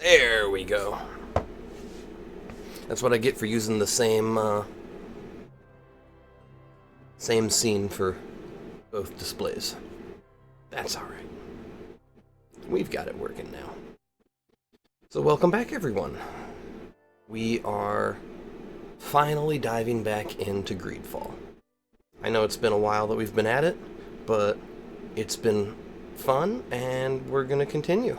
There we go. That's what I get for using the same scene for both displays. That's alright. We've got it working now. So welcome back, everyone. We are finally diving back into Greedfall. I know it's been a while that we've been at it, but it's been fun, and we're going to continue.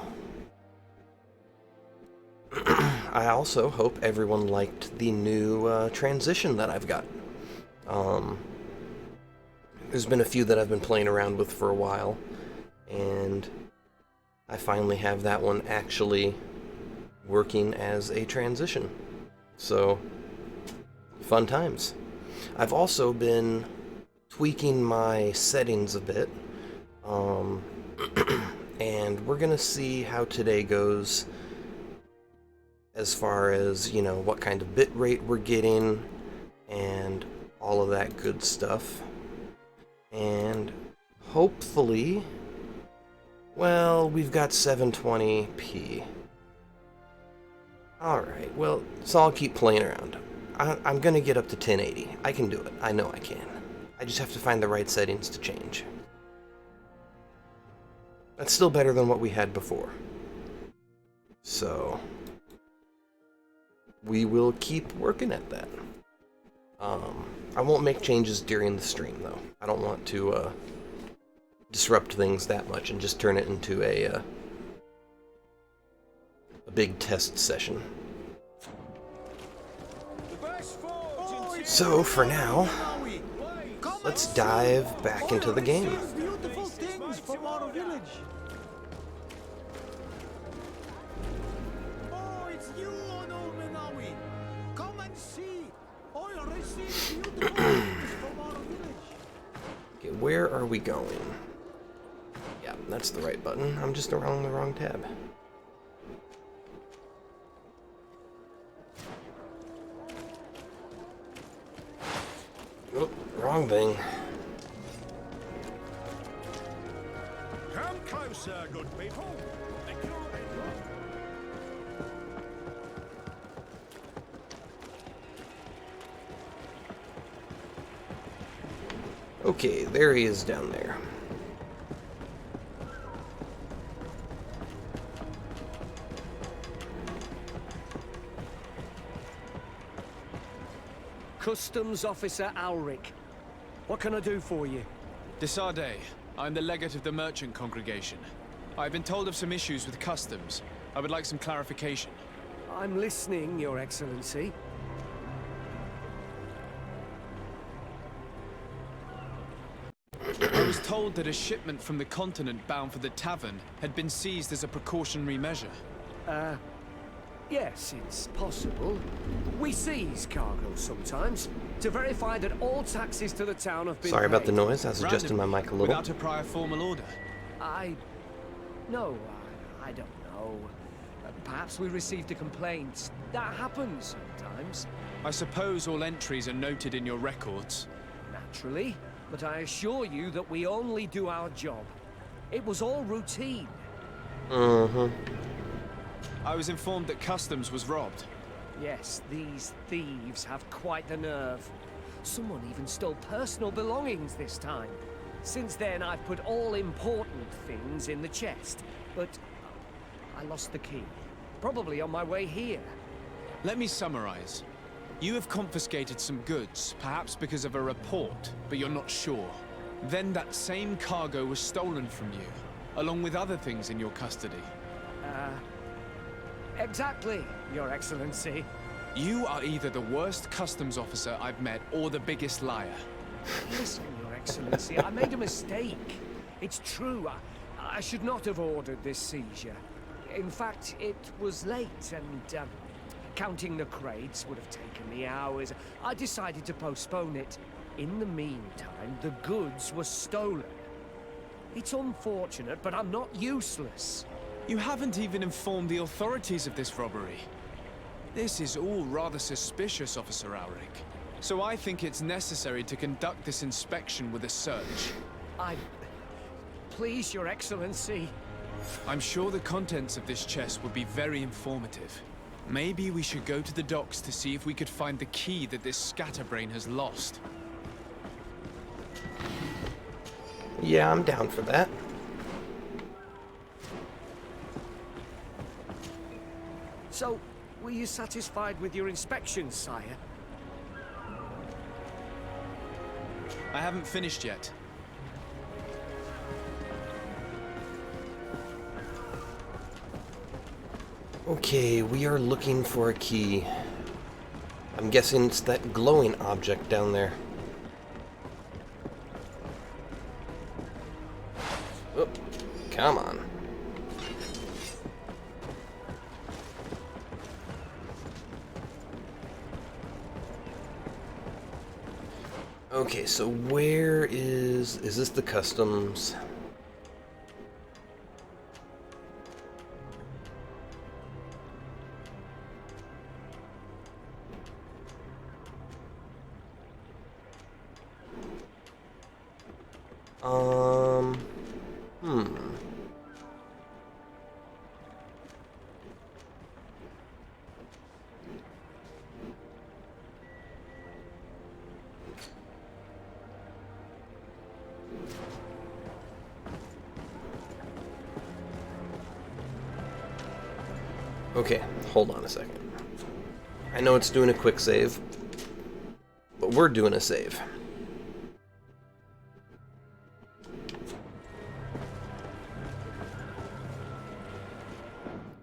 I also hope everyone liked the new transition that I've got. There's been a few that I've been playing around with for a while, and I finally have that one actually working as a transition. So, fun times. I've also been tweaking my settings a bit, and we're gonna see how today goes as far as, you know, what kind of bit rate we're getting and all of that good stuff. And hopefully, well, we've got 720p. Alright, well, so I'll keep playing around. I'm gonna get up to 1080. I can do it. I know I can. I just have to find the right settings to change. That's still better than what we had before. So, we will keep working at that. I won't make changes during the stream, though. I don't want to disrupt things that much and just turn it into a big test session. So, for now, let's dive back into the game. Okay, where are we going? Yeah, that's the right button. I'm just around the wrong tab. Oh, wrong thing. Come closer, good people. Okay, there he is down there. Customs Officer Ulrich. What can I do for you? Desade, I'm the legate of the merchant congregation. I've been told of some issues with customs. I would like some clarification. I'm listening, Your Excellency. I was told that a shipment from the continent bound for the tavern had been seized as a precautionary measure. Yes, it's possible. We seize cargo sometimes to verify that all taxes to the town have been Sorry about the paid. noise. I was adjusting my mic a little. Without a prior formal order. No, I don't know. Perhaps we received a complaint. That happens sometimes. I suppose all entries are noted in your records. Naturally, but I assure you that we only do our job. It was all routine. I was informed that customs was robbed. Yes, these thieves have quite the nerve. Someone even stole personal belongings this time. Since then, I've put all important things in the chest, but I lost the key. Probably on my way here. Let me summarize. You have confiscated some goods, perhaps because of a report, but you're not sure. Then that same cargo was stolen from you, along with other things in your custody. Exactly, Your Excellency. You are either the worst customs officer I've met or the biggest liar. Listen, Your Excellency, I made a mistake. It's true, I should not have ordered this seizure. In fact, it was late and, counting the crates would have taken me hours. I decided to postpone it. In the meantime, the goods were stolen. It's unfortunate, but I'm not useless. You haven't even informed the authorities of this robbery. This is all rather suspicious, Officer Ulrich. So I think it's necessary to conduct this inspection with a search. Please, Your Excellency. I'm sure the contents of this chest would be very informative. Maybe we should go to the docks to see if we could find the key that this scatterbrain has lost. Yeah, I'm down for that. So, were you satisfied with your inspection, sire? I haven't finished yet. Okay, we are looking for a key. I'm guessing it's that glowing object down there. Oh, come on. Okay, so where is this the customs? Hmm. Okay, hold on a second. I know it's doing a quick save, but we're doing a save.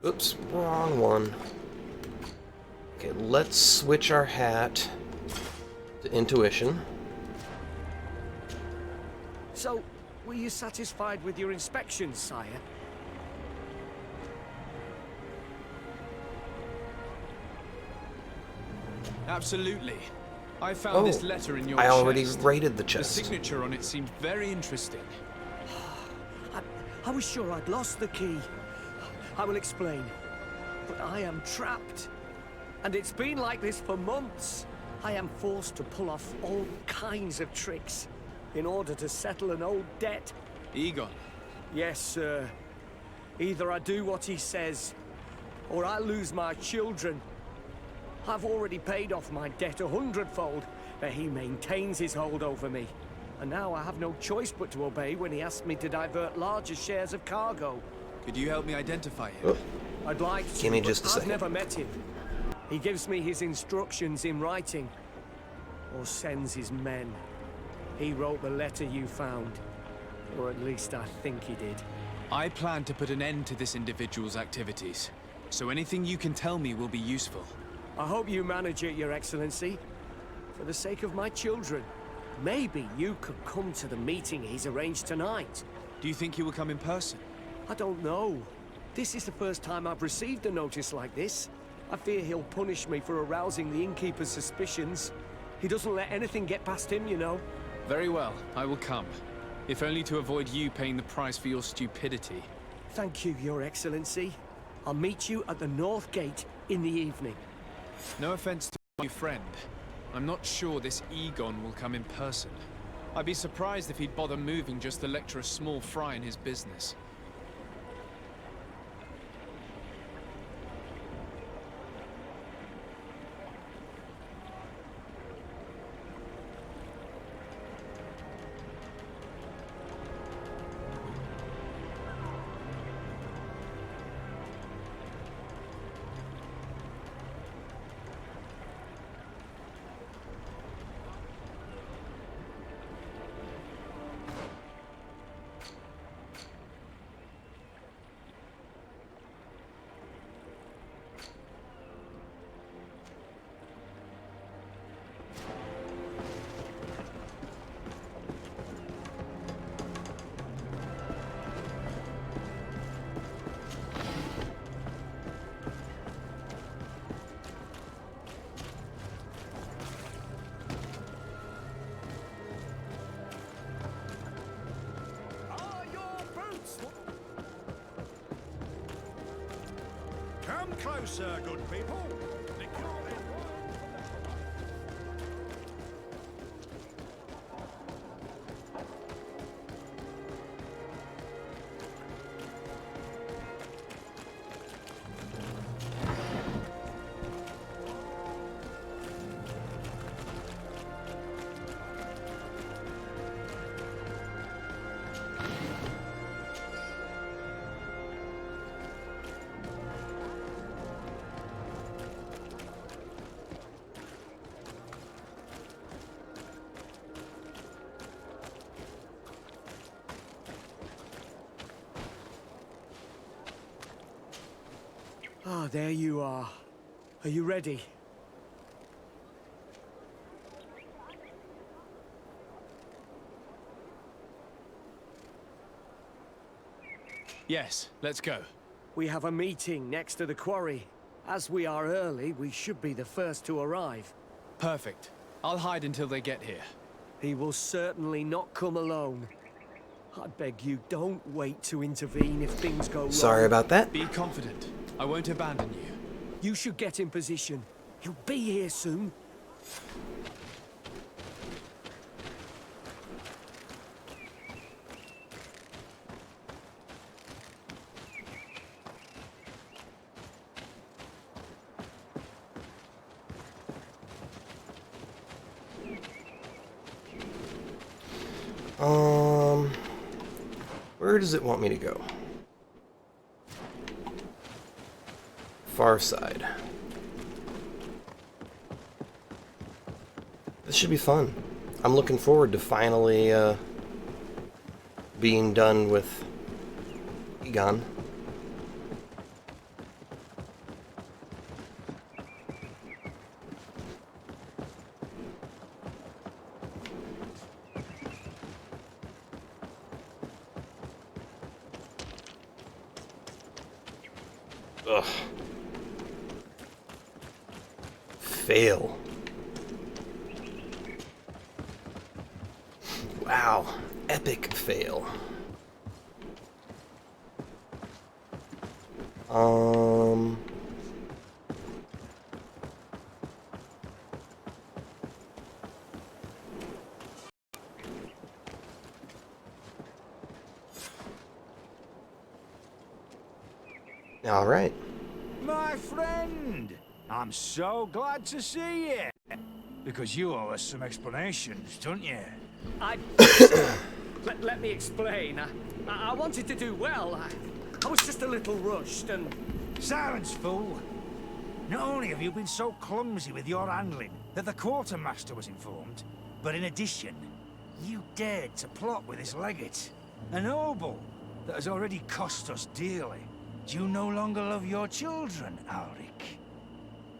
Oops, wrong one. Okay, let's switch our hat to intuition. So, were you satisfied with your inspection, sire? Absolutely. I found this letter in your I already chest. raided the The chest. signature on it seemed very interesting. I was sure I'd lost the key. I will explain. But I am trapped. And it's been like this for months. I am forced to pull off all kinds of tricks in order to settle an old debt. Egon. Yes, sir. Either I do what he says, or I lose my children. I've already paid off my debt 100-fold, but he maintains his hold over me. And now I have no choice but to obey when he asks me to divert larger shares of cargo. Could you help me identify him? Oh, I'd like to, give me but just a I've second. never met him. He gives me his instructions in writing, or sends his men. He wrote the letter you found, or at least I think he did. I plan to put an end to this individual's activities, so anything you can tell me will be useful. I hope you manage it, Your Excellency. For the sake of my children, maybe you could come to the meeting he's arranged tonight. Do you think he will come in person? I don't know. This is the first time I've received a notice like this. I fear he'll punish me for arousing the innkeeper's suspicions. He doesn't let anything get past him, you know. Very well, I will come. If only to avoid you paying the price for your stupidity. Thank you, Your Excellency. I'll meet you at the North Gate in the evening. No offense to my friend. I'm not sure this Egon will come in person. I'd be surprised if he'd bother moving just to lecture a small fry in his business. Are your boots? Come closer, good people. The cure is Ah, there you are. Are you ready? Yes, let's go. We have a meeting next to the quarry. As we are early, we should be the first to arrive. Perfect. I'll hide until they get here. He will certainly not come alone. I beg you, don't wait to intervene if things go wrong. Sorry about that. Be confident. I won't abandon you. You should get in position. He'll be here soon. Where does it want me to go? Far side. This should be fun. I'm looking forward to finally being done with Egon. Ugh. Fail. Wow. Epic fail. All right. My friend, I'm so glad to see you. Because you owe us some explanations, don't you? Let me explain. I wanted to do well. I was just a little rushed and... Silence, fool. Not only have you been so clumsy with your handling that the quartermaster was informed, but in addition, you dared to plot with his legate, a noble that has already cost us dearly. Do you no longer love your children, Ulrich?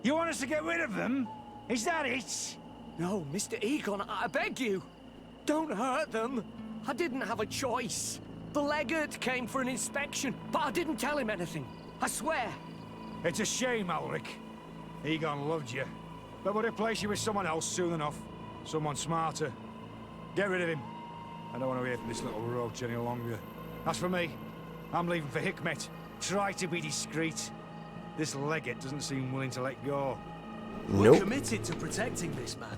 You want us to get rid of them? Is that it? No, Mr. Egon, I beg you. Don't hurt them. I didn't have a choice. The legate came for an inspection, but I didn't tell him anything. I swear. It's a shame, Ulrich. Egon loved you, but would replace you with someone else soon enough. Someone smarter. Get rid of him. I don't want to hear from this little roach any longer. As for me, I'm leaving for Hikmet. Try to be discreet. This legate doesn't seem willing to let go. Nope. We're committed to protecting this man.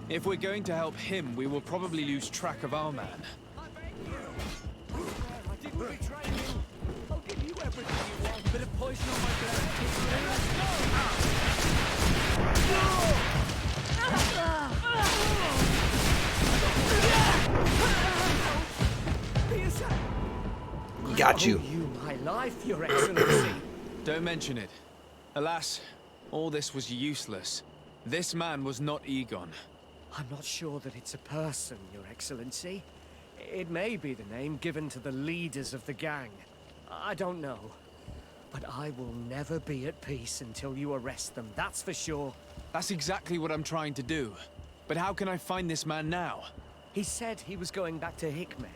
If we're going to help him, we will probably lose track of our man. I didn't betray you. I'll give you everything you want. Bit of poison on my Got you. I owe you my life, Your Excellency. Don't mention it. Alas, all this was useless. This man was not Egon. I'm not sure that it's a person, Your Excellency. It may be the name given to the leaders of the gang. I don't know. But I will never be at peace until you arrest them, that's for sure. That's exactly what I'm trying to do. But how can I find this man now? He said he was going back to Hikmet,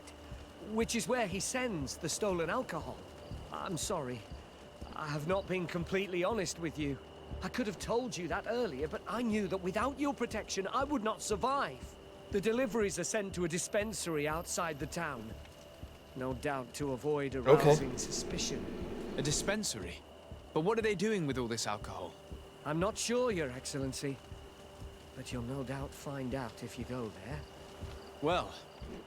which is where he sends the stolen alcohol. I'm sorry. I have not been completely honest with you. I could have told you that earlier, but I knew that without your protection, I would not survive. The deliveries are sent to a dispensary outside the town. No doubt to avoid arousing suspicion. A dispensary? But what are they doing with all this alcohol? I'm not sure, Your Excellency. But you'll no doubt find out if you go there. Well,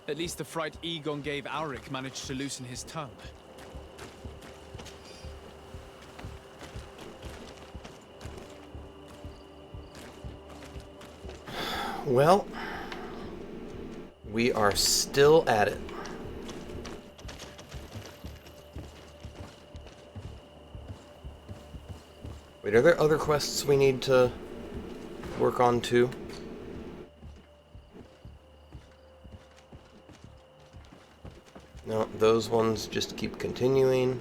at least the fright Egon gave Ulrich managed to loosen his tongue. Well, we are still at it. Wait, are there other quests we need to work on too? No, those ones just keep continuing.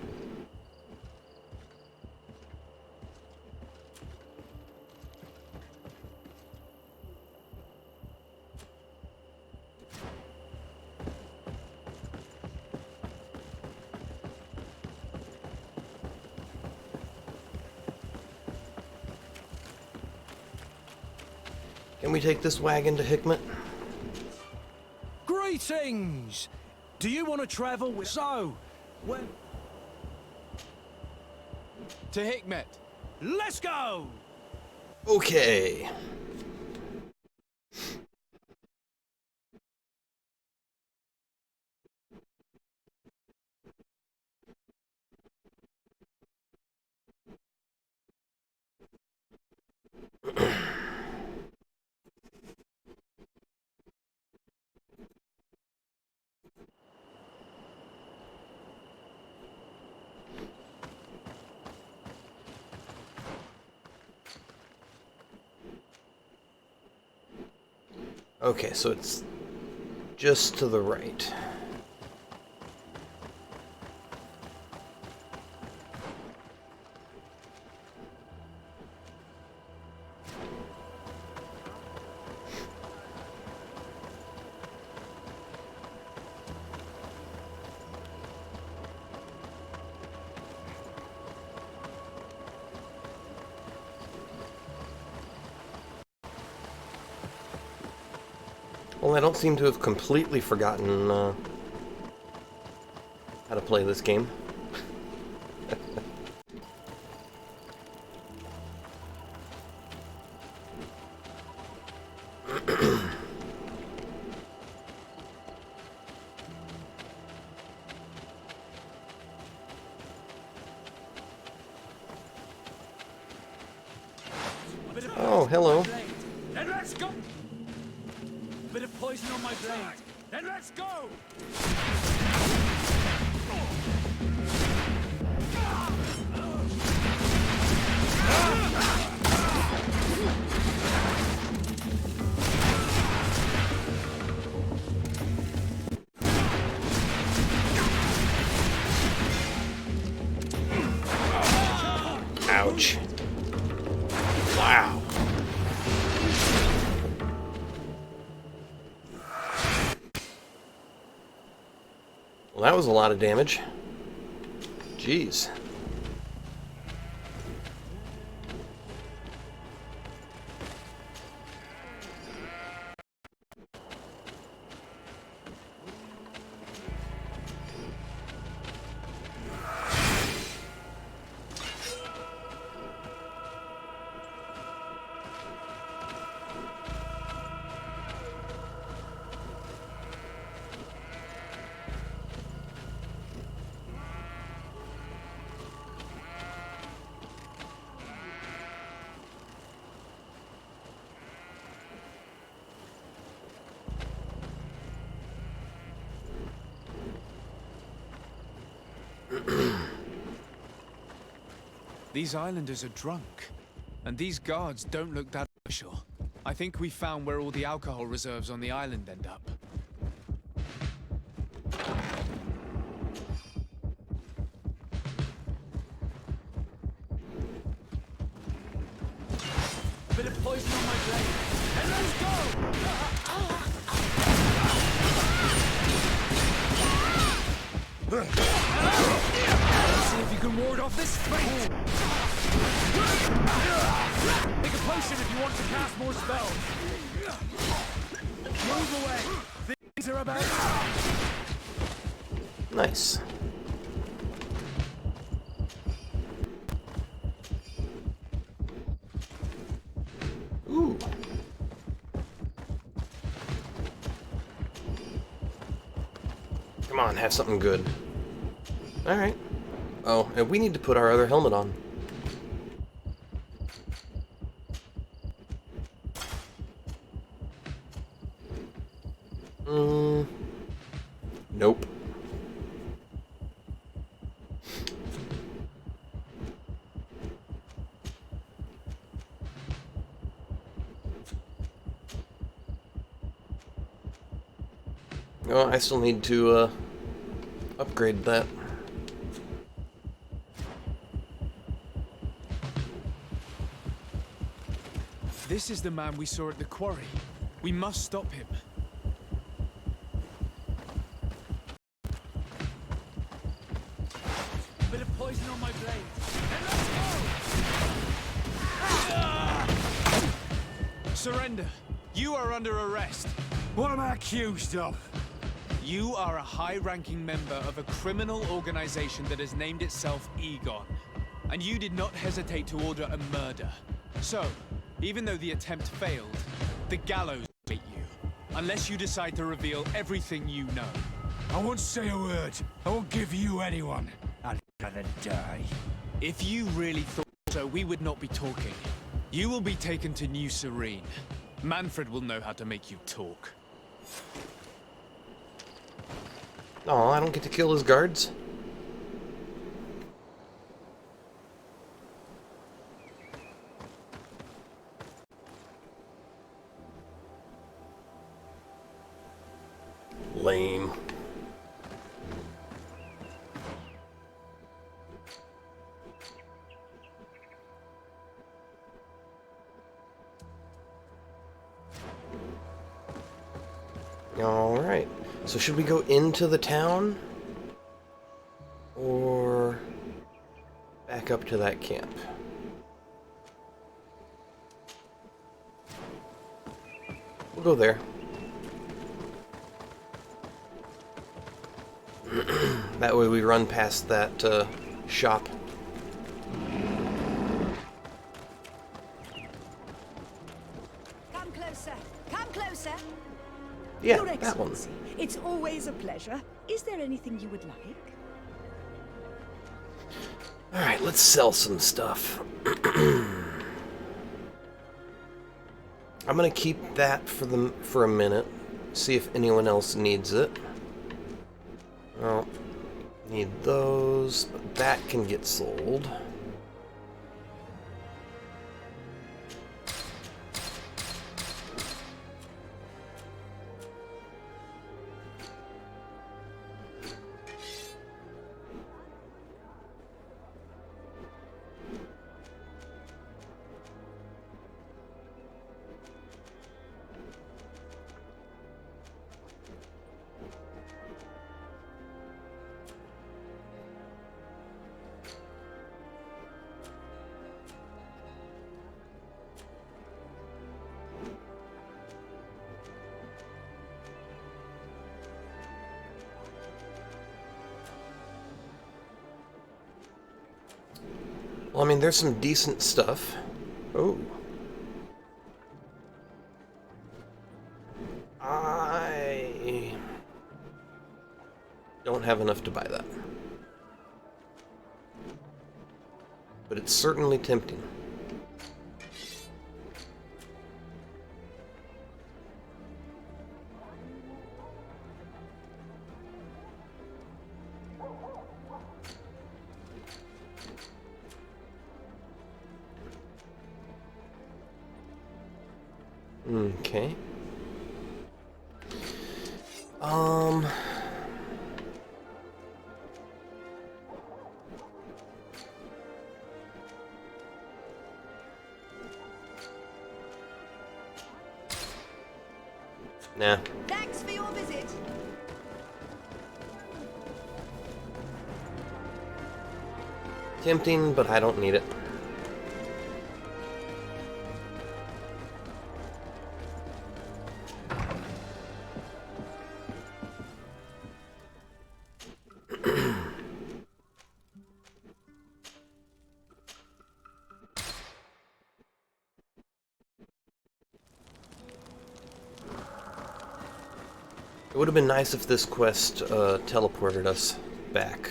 Can we take this wagon to Hickmet? Greetings! Do you want to travel with... So, when... To Hickmet. Let's go! Okay. Okay, so it's just to the right. Well, I don't seem to have completely forgotten how to play this game. Oh, hello. Then let's go! Bit of poison on my blade. Then let's go! Ouch. Wow. Well, that was a lot of damage. Jeez. These islanders are drunk, and these guards don't look that official. I think we found where all the alcohol reserves on the island end up. Bit of poison on my blade. Then let's go! See if you can ward off this strength. Make a potion if you want to cast more spells. Move away. Things are about. Nice. Ooh. Come on, have something good. Alright. Oh, and we need to put our other helmet on. Nope. Oh, I still need to, upgrade that. This is the man we saw at the quarry. We must stop him. Bit of poison on my blade. Then let's go! Surrender. You are under arrest. What am I accused of? You are a high-ranking member of a criminal organization that has named itself Egon. And you did not hesitate to order a murder. So, even though the attempt failed, the gallows await you. Unless you decide to reveal everything you know. I won't say a word. I won't give you anyone. I'd rather die. If you really thought so, we would not be talking. You will be taken to New Serene. Manfred will know how to make you talk. Oh, I don't get to kill his guards? Lame. Alright, so should we go into the town? Or back up to that camp? We'll go there. That way we run past that shop. Come closer. Come closer. Yeah, Your that one. Excellency, it's always a pleasure. Is there anything you would like? Alright, let's sell some stuff. I'm gonna keep that for a minute. See if anyone else needs it. Oh, need those, but that can get sold. Well, I mean, there's some decent stuff. Oh. I don't have enough to buy that. But it's certainly tempting. Okay. Nah. Thanks for your visit. Tempting, but I don't need it. It would have been nice if this quest teleported us back.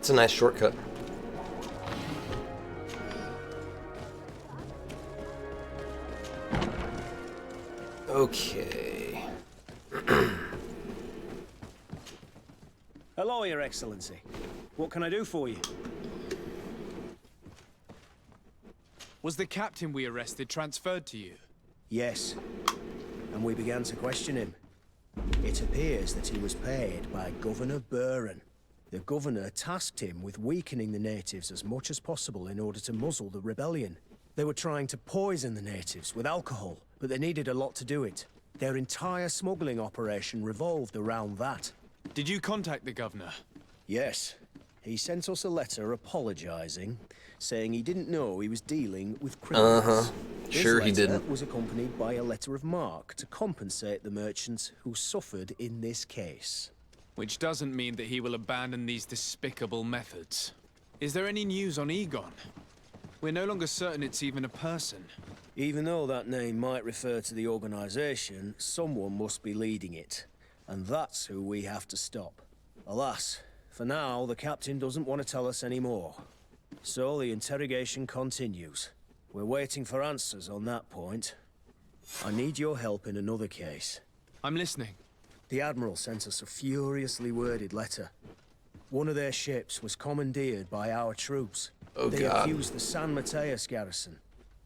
That's a nice shortcut. Okay. Hello, Your Excellency. What can I do for you? Was the captain we arrested transferred to you? Yes. And we began to question him. It appears that he was paid by Governor Buren. The governor tasked him with weakening the natives as much as possible in order to muzzle the rebellion. They were trying to poison the natives with alcohol, but they needed a lot to do it. Their entire smuggling operation revolved around that. Did you contact the governor? Yes. He sent us a letter apologizing, saying he didn't know he was dealing with criminals. Sure he didn't. This letter was accompanied by a letter of marque to compensate the merchants who suffered in this case. Which doesn't mean that he will abandon these despicable methods. Is there any news on Egon? We're no longer certain it's even a person. Even though that name might refer to the organization, someone must be leading it. And that's who we have to stop. Alas, for now, the captain doesn't want to tell us any more. So the interrogation continues. We're waiting for answers on that point. I need your help in another case. I'm listening. The Admiral sent us a furiously worded letter. One of their ships was commandeered by our troops. Oh, they God. accused the San Mateus garrison.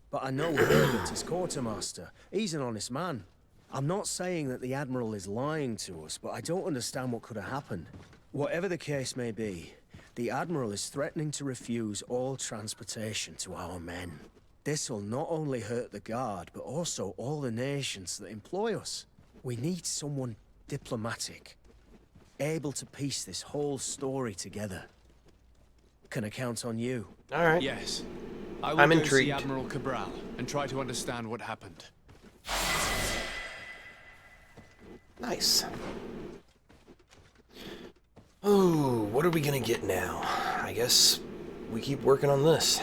But I know Herbert is quartermaster. He's an honest man. I'm not saying that the Admiral is lying to us, but I don't understand what could have happened. Whatever the case may be, the Admiral is threatening to refuse all transportation to our men. This will not only hurt the Guard, but also all the nations that employ us. We need someone diplomatic, able to piece this whole story together. Can I count on you? All right. Yes. I will I'm go intrigued. see Admiral Cabral and try to understand what happened. Nice. Oh, what are we gonna get now? I guess we keep working on this.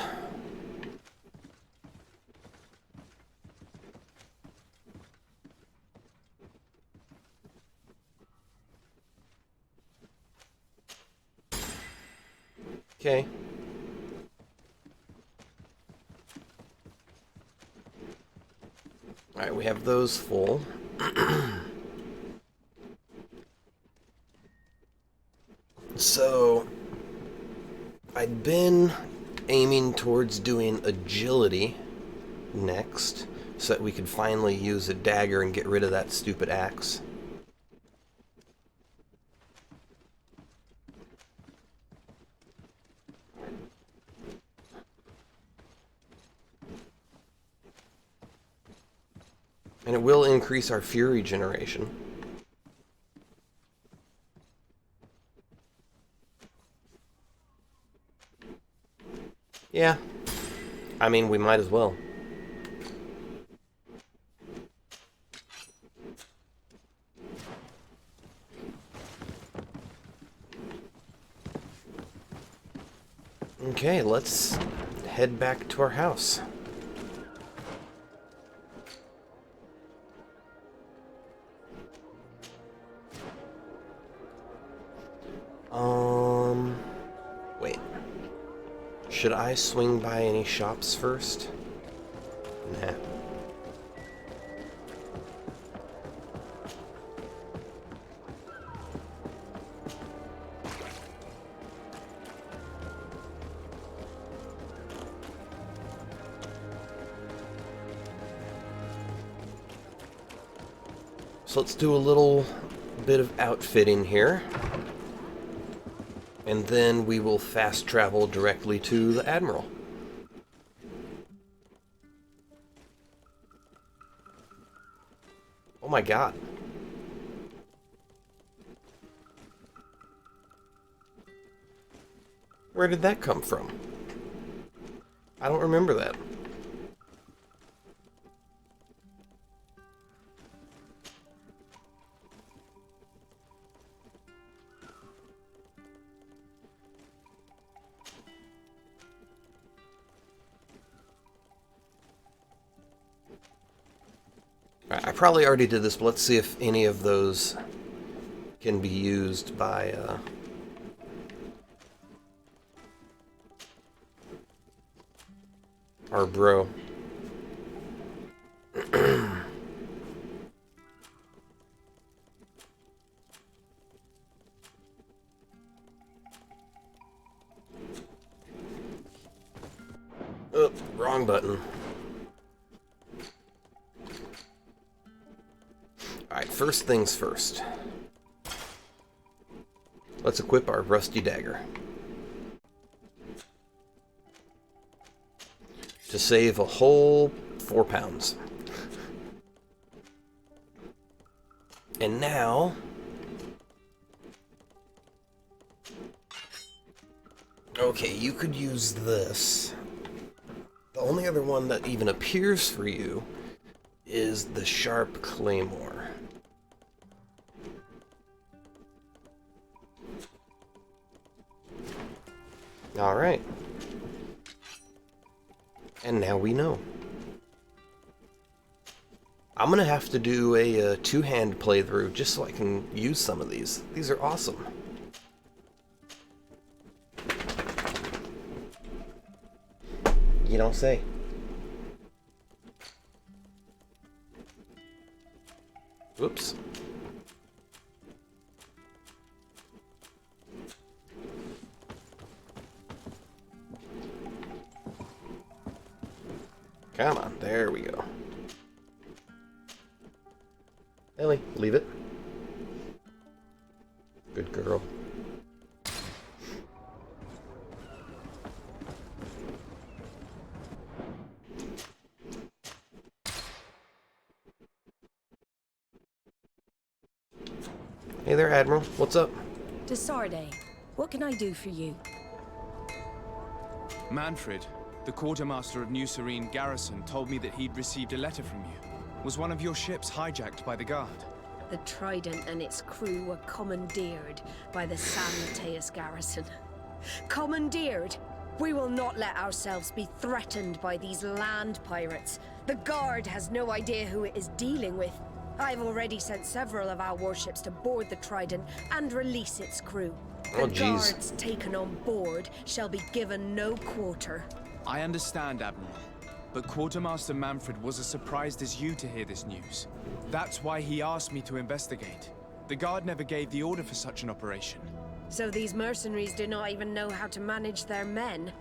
Okay. Alright, we have those full. So, I'd been aiming towards doing agility next, so that we could finally use a dagger and get rid of that stupid axe. And it will increase our fury generation. Yeah. I mean, we might as well. Okay, let's head back to our house. Wait. Should I swing by any shops first? Nah. So let's do a little bit of outfitting here. And then we will fast travel directly to the Admiral. Oh my god. Where did that come from? I don't remember that. I probably already did this, but let's see if any of those can be used by our bro. Oh, wrong button. Alright, first things first. Let's equip our rusty dagger. To save a whole 4 pounds. And now... okay, you could use this. The only other one that even appears for you is the sharp claymore. Alright. And now we know. I'm gonna have to do a two-hand playthrough just so I can use some of these. These are awesome. You don't say. Whoops. Come on, there we go. Ellie, leave it. Good girl. Hey there, Admiral. What's up? Desarde, what can I do for you? Manfred, the quartermaster of New Serene Garrison, told me that he'd received a letter from you. Was one of your ships hijacked by the Guard? The Trident and its crew were commandeered by the San Mateus garrison. Commandeered? We will not let ourselves be threatened by these land pirates. The Guard has no idea who it is dealing with. I've already sent several of our warships to board the Trident and release its crew. Oh, The jeez. guards taken on board shall be given no quarter. I understand, Admiral. But Quartermaster Manfred was as surprised as you to hear this news. That's why he asked me to investigate. The Guard never gave the order for such an operation. So these mercenaries do not even know how to manage their men.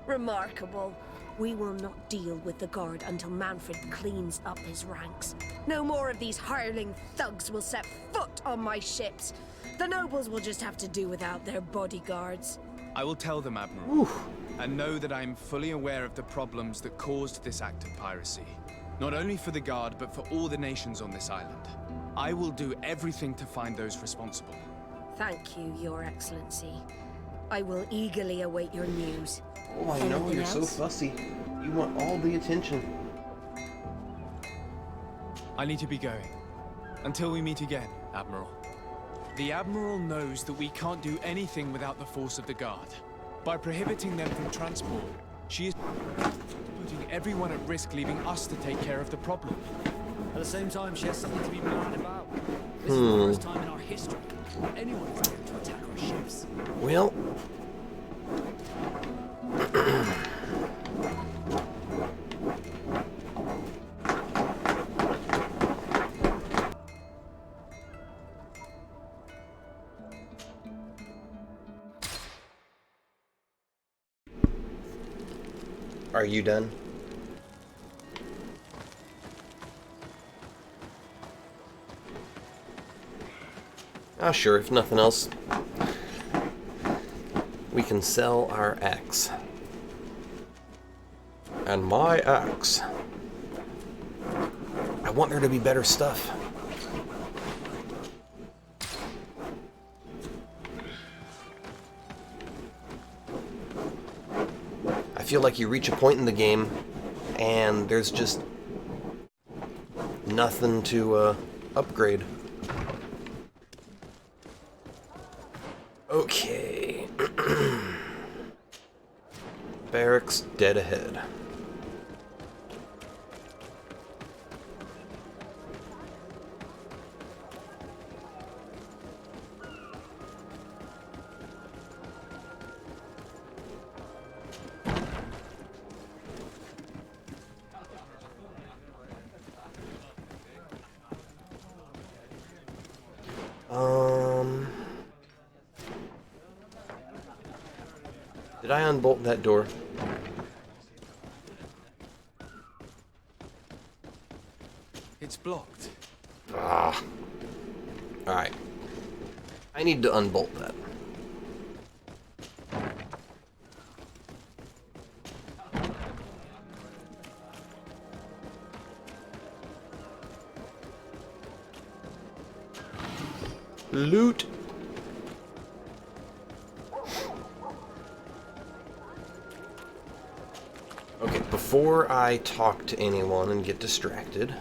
Remarkable. We will not deal with the Guard until Manfred cleans up his ranks. No more of these hireling thugs will set foot on my ships. The nobles will just have to do without their bodyguards. I will tell them, Admiral. And know that I am fully aware of the problems that caused this act of piracy. Not only for the Guard, but for all the nations on this island. I will do everything to find those responsible. Thank you, Your Excellency. I will eagerly await your news. Oh, I know, Anything you're so else? fussy. You want all the attention. I need to be going. Until we meet again, Admiral. The Admiral knows that we can't do anything without the force of the Guard. By prohibiting them from transport, she is putting everyone at risk, leaving us to take care of the problem. At the same time, she has something to be mad about. This is the first time in our history anyone has dared to attack our ships. Well... Are you done? Ah, sure, if nothing else, we can sell our axe. And my axe. I want there to be better stuff. I feel like you reach a point in the game and there's just nothing to upgrade. Okay. Barracks dead ahead. Did I unbolt that door? It's blocked. Ah. Alright. I need to unbolt that. Loot. Okay, before I talk to anyone and get distracted.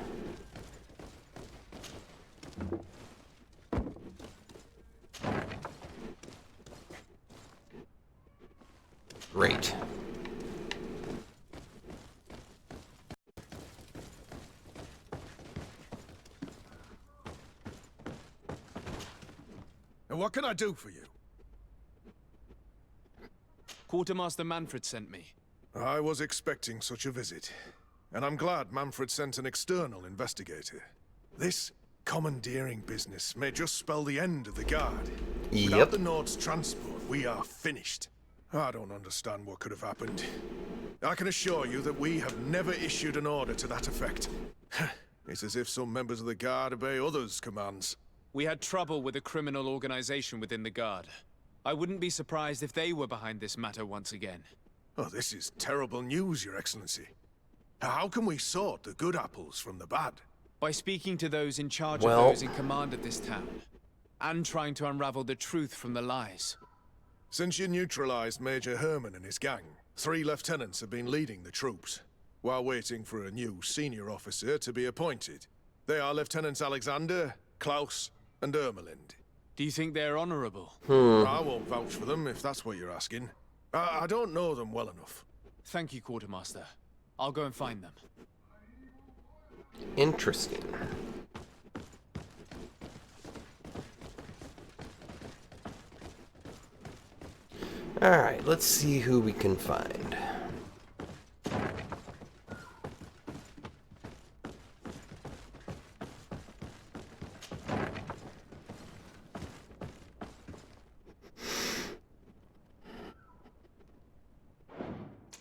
Great. And what can I do for you? Quartermaster Manfred sent me. I was expecting such a visit, and I'm glad Manfred sent an external investigator. This commandeering business may just spell the end of the Guard. Without Yep. the Nord's transport, we are finished. I don't understand what could have happened. I can assure you that we have never issued an order to that effect. It's as if some members of the Guard obey others' commands. We had trouble with a criminal organization within the Guard. I wouldn't be surprised if they were behind this matter once again. Oh, this is terrible news, Your Excellency. How can we sort the good apples from the bad? By speaking to those in charge Well- of those in command of this town, and trying to unravel the truth from the lies. Since you neutralized Major Herman and his gang, 3 lieutenants have been leading the troops, while waiting for a new senior officer to be appointed. They are Lieutenants Alexander, Klaus, and Ermelind. Do you think they're honorable? I won't vouch for them if that's what you're asking. I don't know them well enough. Thank you, Quartermaster. I'll go and find them. Interesting. Alright, let's see who we can find.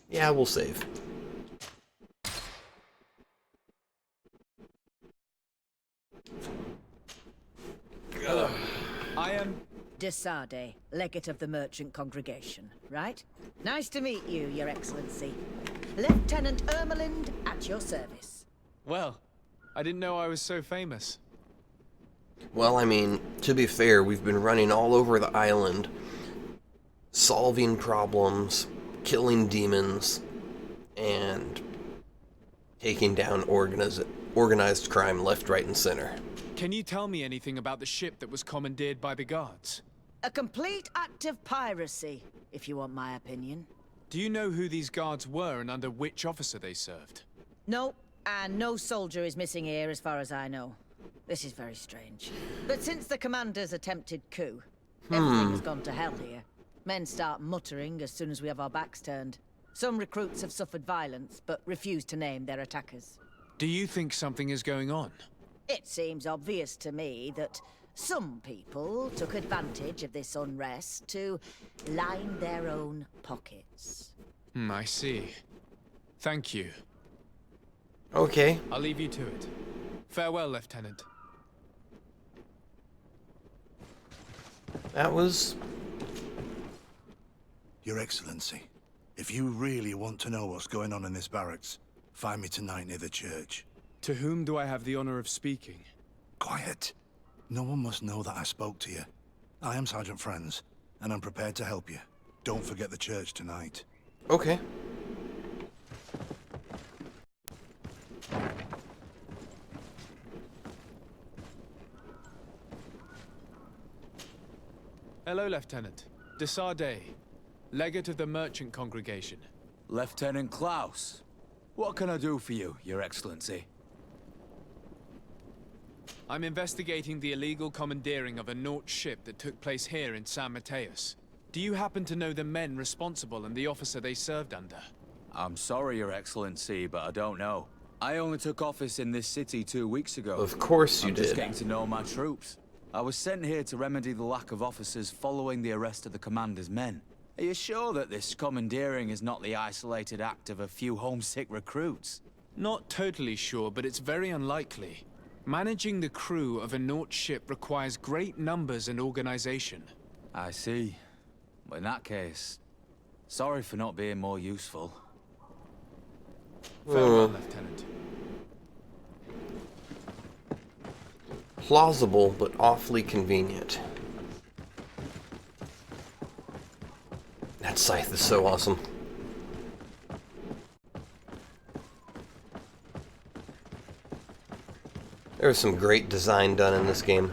Yeah, we'll save. I am... Desade, legate of the merchant congregation, right? Nice to meet you, Your Excellency. Lieutenant Ermelind, at your service. Well, I didn't know I was so famous. Well, I mean, to be fair, we've been running all over the island, solving problems, killing demons, and taking down organized crime left, right, and center. Can you tell me anything about the ship that was commandeered by the guards? A complete act of piracy, if you want my opinion. Do you know who these guards were and under which officer they served? No, and no soldier is missing here as far as I know. This is very strange. But since the commander's attempted coup, everything has gone to hell here. Men start muttering as soon as we have our backs turned. Some recruits have suffered violence, but refuse to name their attackers. Do you think something is going on? It seems obvious to me that some people took advantage of this unrest to line their own pockets. I see. Thank you. Okay. I'll leave you to it. Farewell, Lieutenant. That was... Your Excellency, if you really want to know what's going on in this barracks, find me tonight near the church. To whom do I have the honor of speaking? Quiet. No one must know that I spoke to you. I am Sergeant Franz, and I'm prepared to help you. Don't forget the church tonight. Okay. Hello, Lieutenant. Desade, legate of the merchant congregation. Lieutenant Klaus, what can I do for you, Your Excellency? I'm investigating the illegal commandeering of a Nort ship that took place here in San Mateus. Do you happen to know the men responsible and the officer they served under? I'm sorry, Your Excellency, but I don't know. I only took office in this city 2 weeks ago. Of course you I'm just did. getting to know my troops. I was sent here to remedy the lack of officers following the arrest of the commander's men. Are you sure that this commandeering is not the isolated act of a few homesick recruits? Not totally sure, but it's very unlikely. Managing the crew of a Naut ship requires great numbers and organization. I see. Well, in that case, sorry for not being more useful. Farewell, Lieutenant. Plausible, but awfully convenient. That scythe is so awesome. There's some great design done in this game.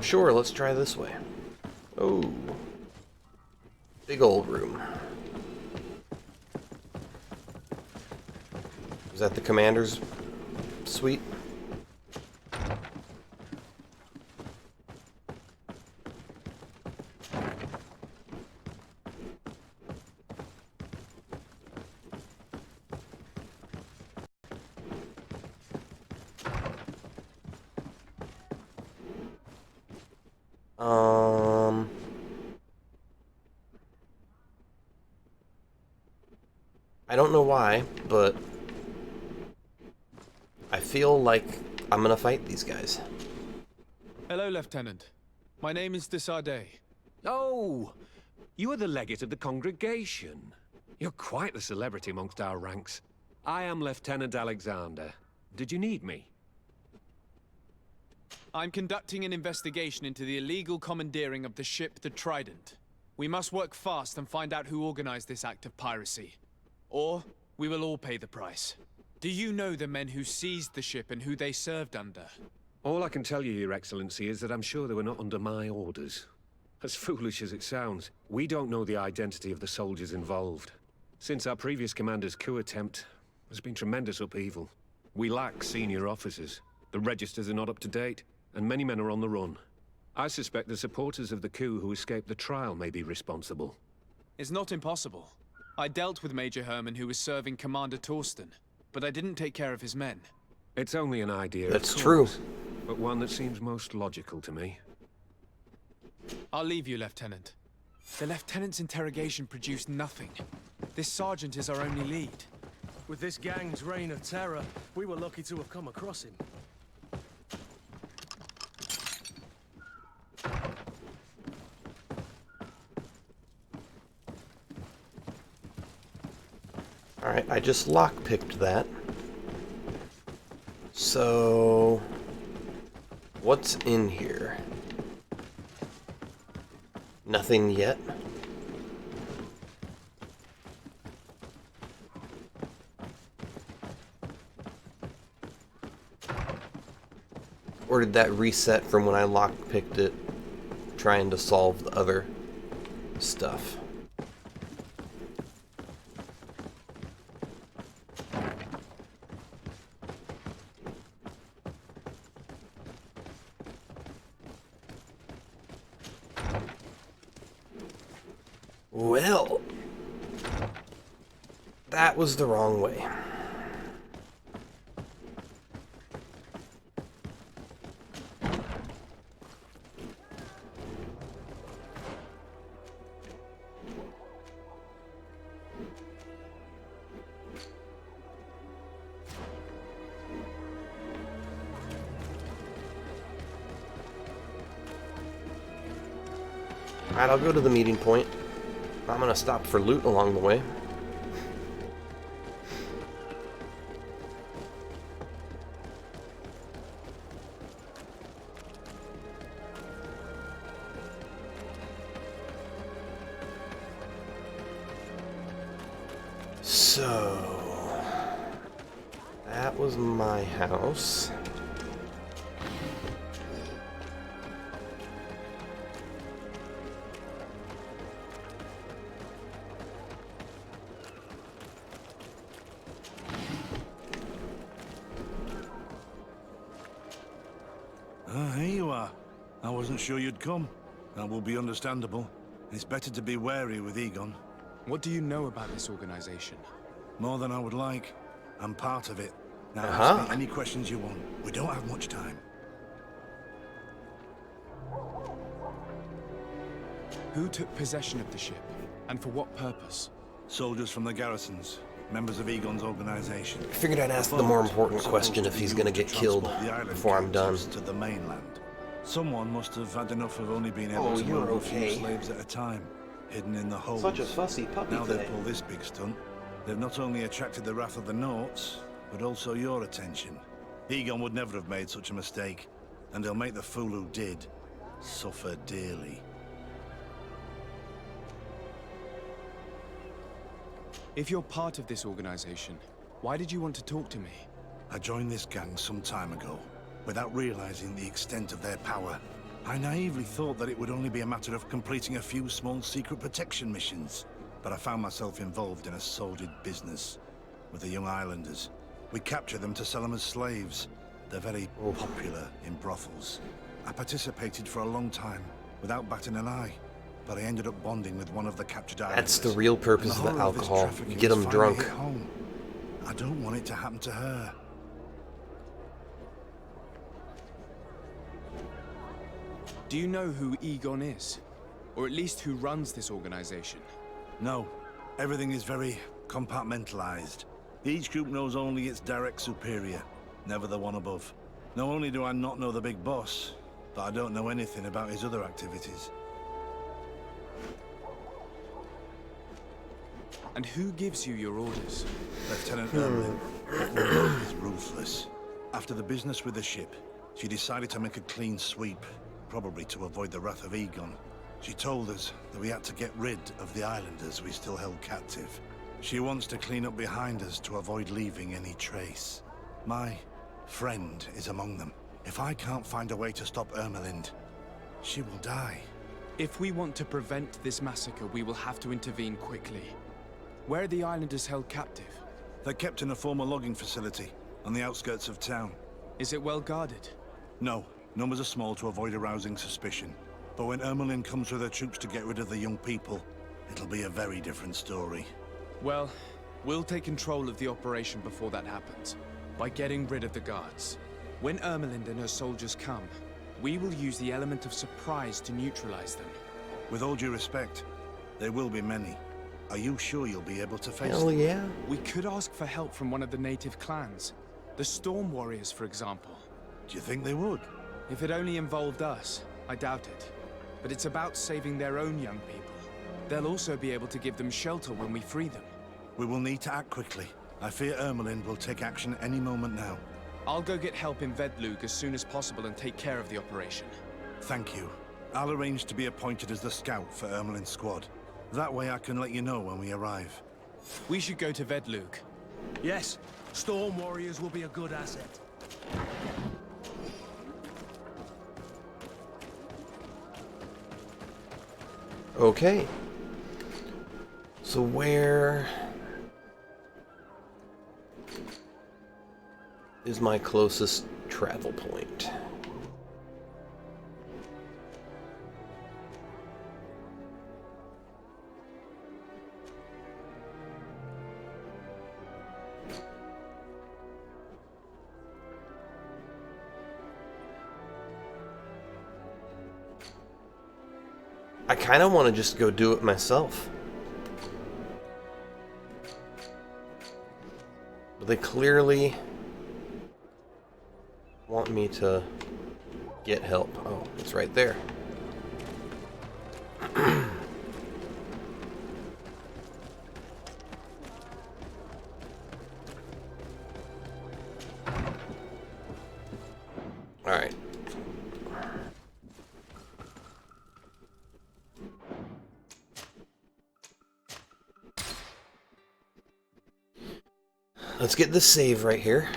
Sure, let's try this way. Oh. Big old room. Is that the commander's suite? I don't know why, but I feel like I'm gonna fight these guys. Hello, Lieutenant. My name is Desardet. Oh, you are the legate of the congregation. You're quite the celebrity amongst our ranks. I am Lieutenant Alexander. Did you need me? I'm conducting an investigation into the illegal commandeering of the ship the Trident. We must work fast and find out who organized this act of piracy. Or we will all pay the price. Do you know the men who seized the ship and who they served under? All I can tell you, Your Excellency, is that I'm sure they were not under my orders. As foolish as it sounds, we don't know the identity of the soldiers involved. Since our previous commander's coup attempt, there's been tremendous upheaval. We lack senior officers. The registers are not up to date, and many men are on the run. I suspect the supporters of the coup who escaped the trial may be responsible. It's not impossible. I dealt with Major Herman, who was serving Commander Torsten, but I didn't take care of his men. It's only an idea. That's true. But one that seems most logical to me. I'll leave you, Lieutenant. The Lieutenant's interrogation produced nothing. This sergeant is our only lead. With this gang's reign of terror, we were lucky to have come across him. Alright, I just lockpicked that. So, what's in here? Nothing yet. Or did that reset from when I lockpicked it, trying to solve the other stuff? Well, that was the wrong way. Alright, I'll go to the meeting point. I'm gonna stop for loot along the way. So, that was my house. Here you are. I wasn't sure you'd come. That will be understandable. It's better to be wary with Egon. What do you know about this organization? More than I would like. I'm part of it. Now Uh-huh. ask me any questions you want. We don't have much time. Who took possession of the ship, and for what purpose? Soldiers from the garrisons, members of Egon's organization. I figured I'd ask the more important question if he's gonna get killed before I'm done. To the mainland. Someone must have had enough of only being able Oh, to you're move a few okay. slaves at a time, hidden in the holds. Such a fussy puppy Now today. they've pulled this big stunt. They've not only attracted the wrath of the Nauts, but also your attention. Egon would never have made such a mistake, and he'll make the fool who did suffer dearly. If you're part of this organization, why did you want to talk to me? I joined this gang some time ago, without realizing the extent of their power. I naively thought that it would only be a matter of completing a few small secret protection missions, but I found myself involved in a sordid business with the young islanders. We capture them to sell them as slaves. They're very popular in brothels. I participated for a long time, without batting an eye, but I ended up bonding with one of the captured islanders. That's the real purpose of the alcohol. Get them drunk. I don't want it to happen to her. Do you know who Egon is? Or at least who runs this organization? No. Everything is very compartmentalized. Each group knows only its direct superior, never the one above. Not only do I not know the big boss, but I don't know anything about his other activities. And who gives you your orders? Lieutenant Erwin is ruthless. After the business with the ship, she decided to make a clean sweep, probably to avoid the wrath of Egon. She told us that we had to get rid of the islanders we still held captive. She wants to clean up behind us to avoid leaving any trace. My friend is among them. If I can't find a way to stop Ermelind, she will die. If we want to prevent this massacre, we will have to intervene quickly. Where are the islanders held captive? They're kept in a former logging facility on the outskirts of town. Is it well guarded? No, numbers are small to avoid arousing suspicion. But when Ermelin comes with her troops to get rid of the young people, it'll be a very different story. Well, we'll take control of the operation before that happens, by getting rid of the guards. When Ermelind and her soldiers come, we will use the element of surprise to neutralize them. With all due respect, there will be many. Are you sure you'll be able to face Hell them? yeah. We could ask for help from one of the native clans. The Storm Warriors, for example. Do you think they would? If it only involved us, I doubt it. But it's about saving their own young people. They'll also be able to give them shelter when we free them. We will need to act quickly. I fear Ermelind will take action any moment now. I'll go get help in Vedlug as soon as possible and take care of the operation. Thank you. I'll arrange to be appointed as the scout for Ermelind's squad. That way I can let you know when we arrive. We should go to Vedlug. Yes, Storm Warriors will be a good asset. Okay. So where is my closest travel point? I kind of want to just go do it myself. But they clearly want me to get help. Oh, it's right there. All right. Let's get this save right here.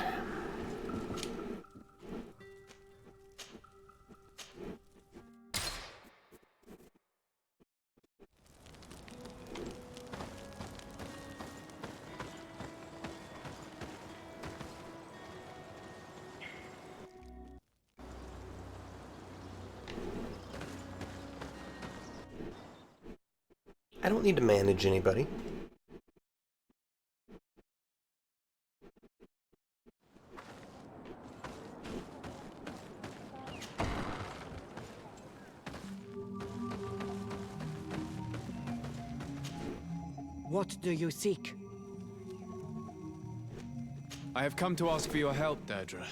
I don't need to manage anybody. What do you seek? I have come to ask for your help, Deirdre.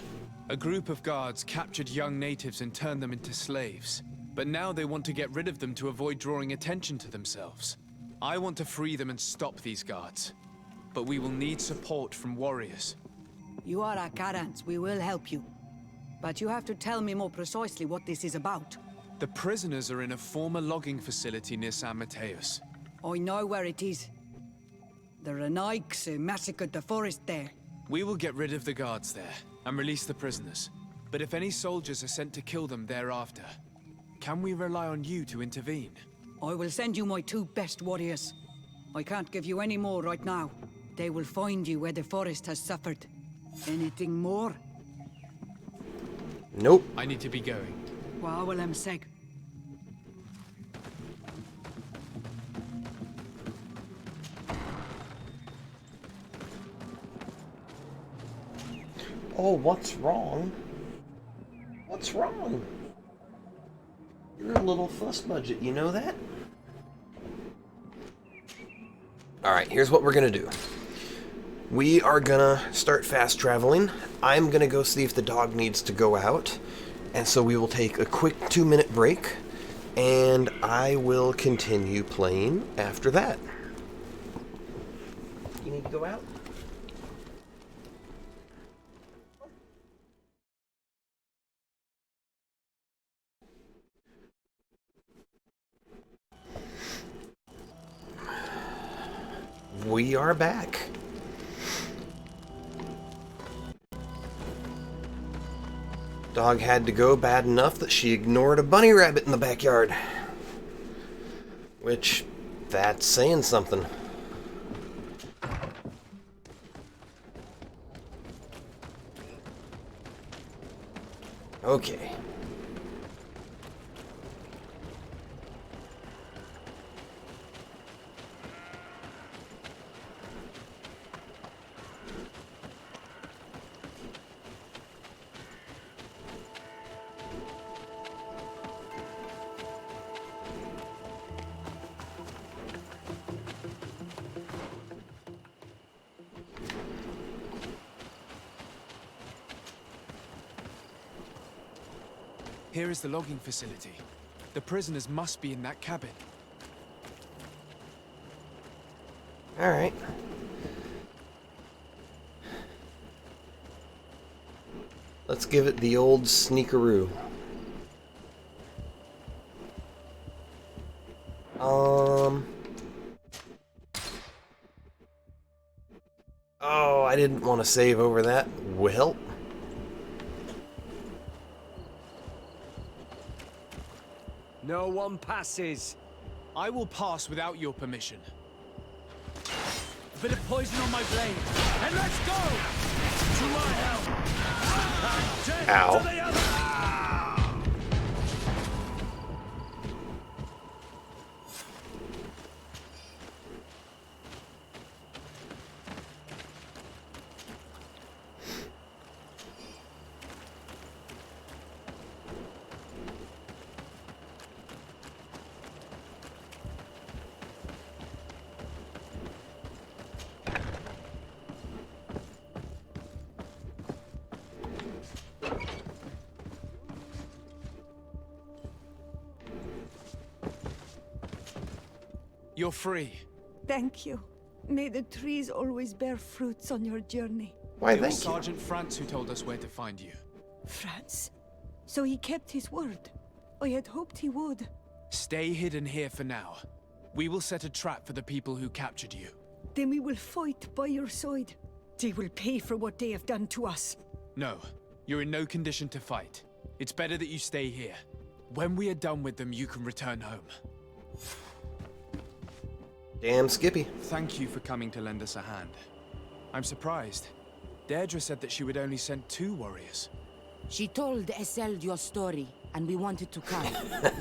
A group of guards captured young natives and turned them into slaves. But now they want to get rid of them to avoid drawing attention to themselves. I want to free them and stop these guards. But we will need support from warriors. You are a Karans. We will help you. But you have to tell me more precisely what this is about. The prisoners are in a former logging facility near San Mateus. I know where it is. The Renaiks massacred the forest there. We will get rid of the guards there and release the prisoners. But if any soldiers are sent to kill them thereafter, can we rely on you to intervene? I will send you my 2 best warriors. I can't give you any more right now. They will find you where the forest has suffered. Anything more? Nope. I need to be going. Wa'awalem seg. Oh, what's wrong? What's wrong? You're a little fuss budget, you know that? Alright, here's what we're gonna do. We are gonna start fast traveling. I'm gonna go see if the dog needs to go out. And so we will take a quick 2-minute break. And I will continue playing after that. You need to go out? We are back. Dog had to go bad enough that she ignored a bunny rabbit in the backyard. Which, that's saying something. Okay. Here is the logging facility. The prisoners must be in that cabin. Alright. Let's give it the old sneakaroo. Oh, I didn't want to save over that. Well. No one passes. I will pass without your permission. A bit of poison on my blade, and let's go! To my help! And death Ow. to the other! You're free. Thank you. May the trees always bear fruits on your journey. Why, It was thank you. Sergeant France who told us where to find you. France? So he kept his word. I had hoped he would. Stay hidden here for now. We will set a trap for the people who captured you. Then we will fight by your side. They will pay for what they have done to us. No, you're in no condition to fight. It's better that you stay here. When we are done with them, you can return home. Damn Skippy. Thank you for coming to lend us a hand. I'm surprised. Deirdre said that she would only send 2 warriors. She told Esseld your story, and we wanted to come.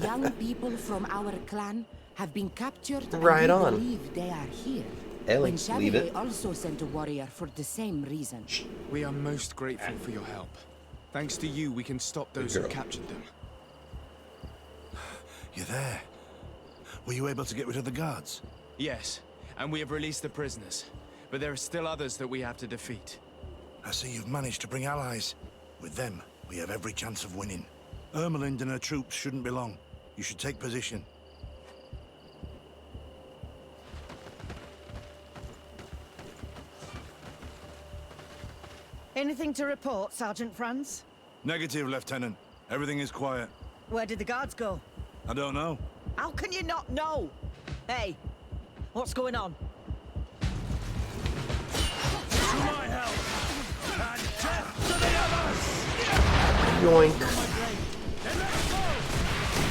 Young people from our clan have been captured, Right and we on. believe they are here. Ellie, And leave it. Chevalier also sent a warrior for the same reason. We are most grateful for your help. Thanks to you, we can stop those who captured them. You're there. Were you able to get rid of the guards? Yes, and we have released the prisoners. But there are still others that we have to defeat. I see you've managed to bring allies. With them, we have every chance of winning. Ermelind and her troops shouldn't be long. You should take position. Anything to report, Sergeant Franz? Negative, Lieutenant. Everything is quiet. Where did the guards go? I don't know. How can you not know? Hey, what's going on? To my help! And death to the others! Yoink. Then let's go!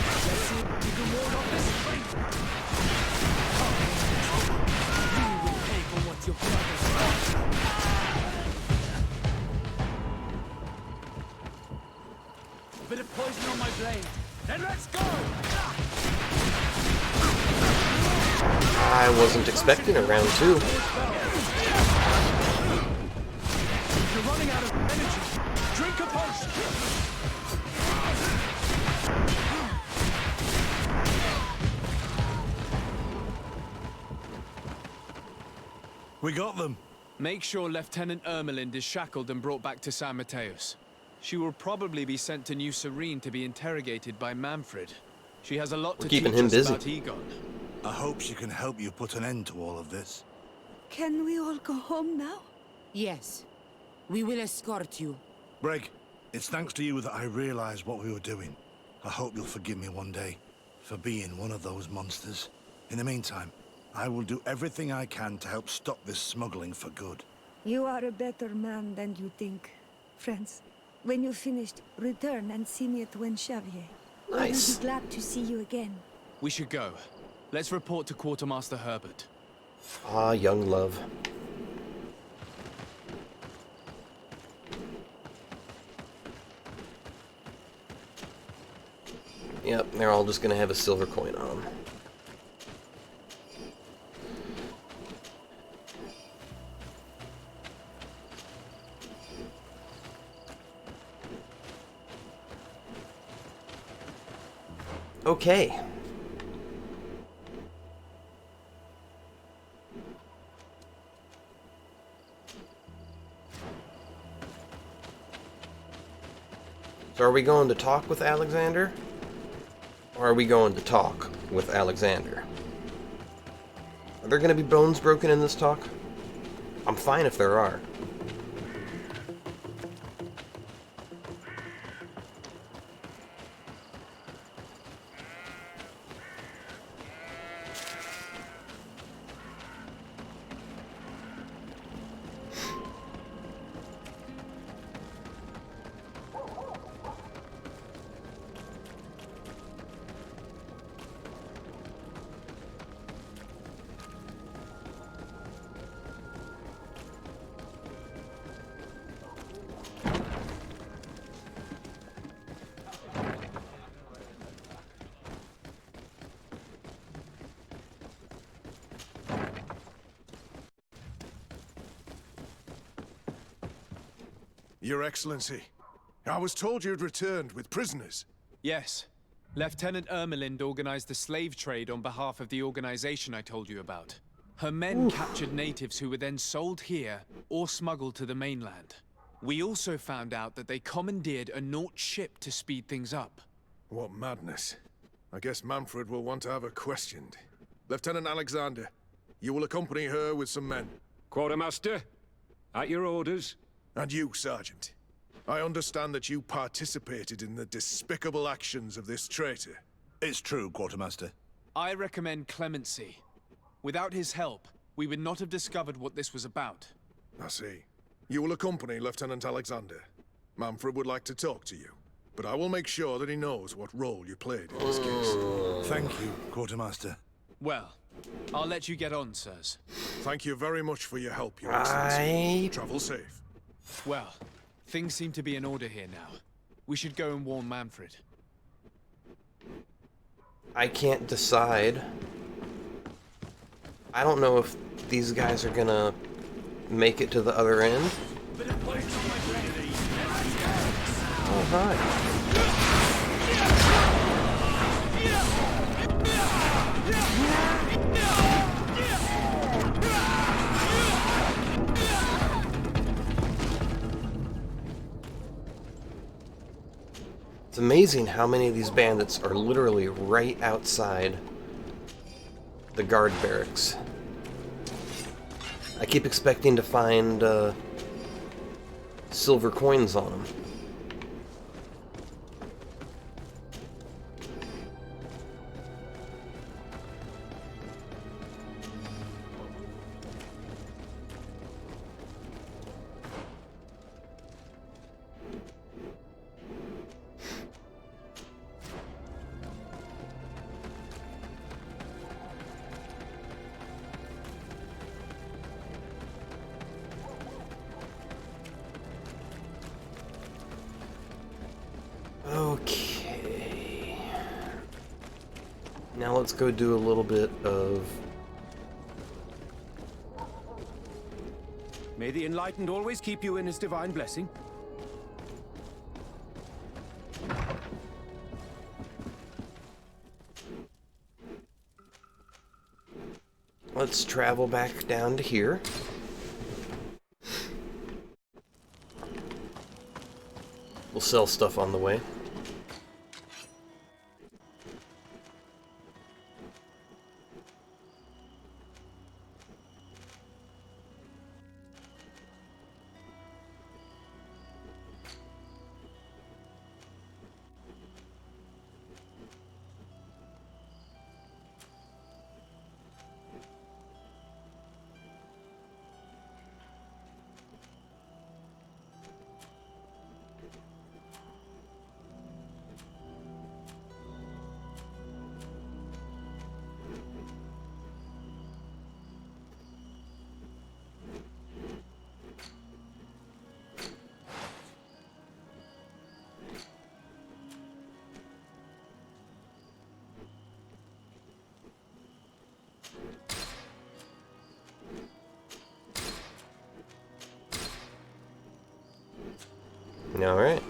Let's see if we can ward off this fate! You will pay for what your brothers done. A bit of poison on my blade. Then let's go! I wasn't expecting a round 2. You're running out of energy. Drink a potion. We got them. Make sure Lieutenant Ermelind is shackled and brought back to San Mateus. She will probably be sent to New Serene to be interrogated by Manfred. She has a lot to keeping teach him us busy. about Egon. I hope she can help you put an end to all of this. Can we all go home now? Yes. We will escort you. Breg, it's thanks to you that I realized what we were doing. I hope you'll forgive me one day for being one of those monsters. In the meantime, I will do everything I can to help stop this smuggling for good. You are a better man than you think. Friends, when you're finished, return and see me at Xavier. Nice. I will be glad to see you again. We should go. Let's report to Quartermaster Herbert. Ah, young love. Yep, they're all just gonna have a silver coin on them. Okay. So are we going to talk with Alexander? Or are we going to talk with Alexander? Are there going to be bones broken in this talk? I'm fine if there are. Your Excellency, I was told you'd returned with prisoners. Yes. Lieutenant Ermelind organized the slave trade on behalf of the organization I told you about. Her men captured natives who were then sold here or smuggled to the mainland. We also found out that they commandeered a Naut ship to speed things up. What madness. I guess Manfred will want to have her questioned. Lieutenant Alexander, you will accompany her with some men. Quartermaster, at your orders. And you, Sergeant. I understand that you participated in the despicable actions of this traitor. It's true, Quartermaster. I recommend clemency. Without his help, we would not have discovered what this was about. I see. You will accompany Lieutenant Alexander. Manfred would like to talk to you, but I will make sure that he knows what role you played in this case. Thank you, Quartermaster. Well, I'll let you get on, sirs. Thank you very much for your help, Your Excellency. Travel safe. Well, things seem to be in order here now. We should go and warn Manfred. I can't decide. I don't know if these guys are gonna make it to the other end. Oh, hi. amazing how many of these bandits are literally right outside the guard barracks. I keep expecting to find silver coins on them. Okay. Now let's go do a little bit of... May the Enlightened always keep you in his divine blessing. Let's travel back down to here. We'll sell stuff on the way. All right.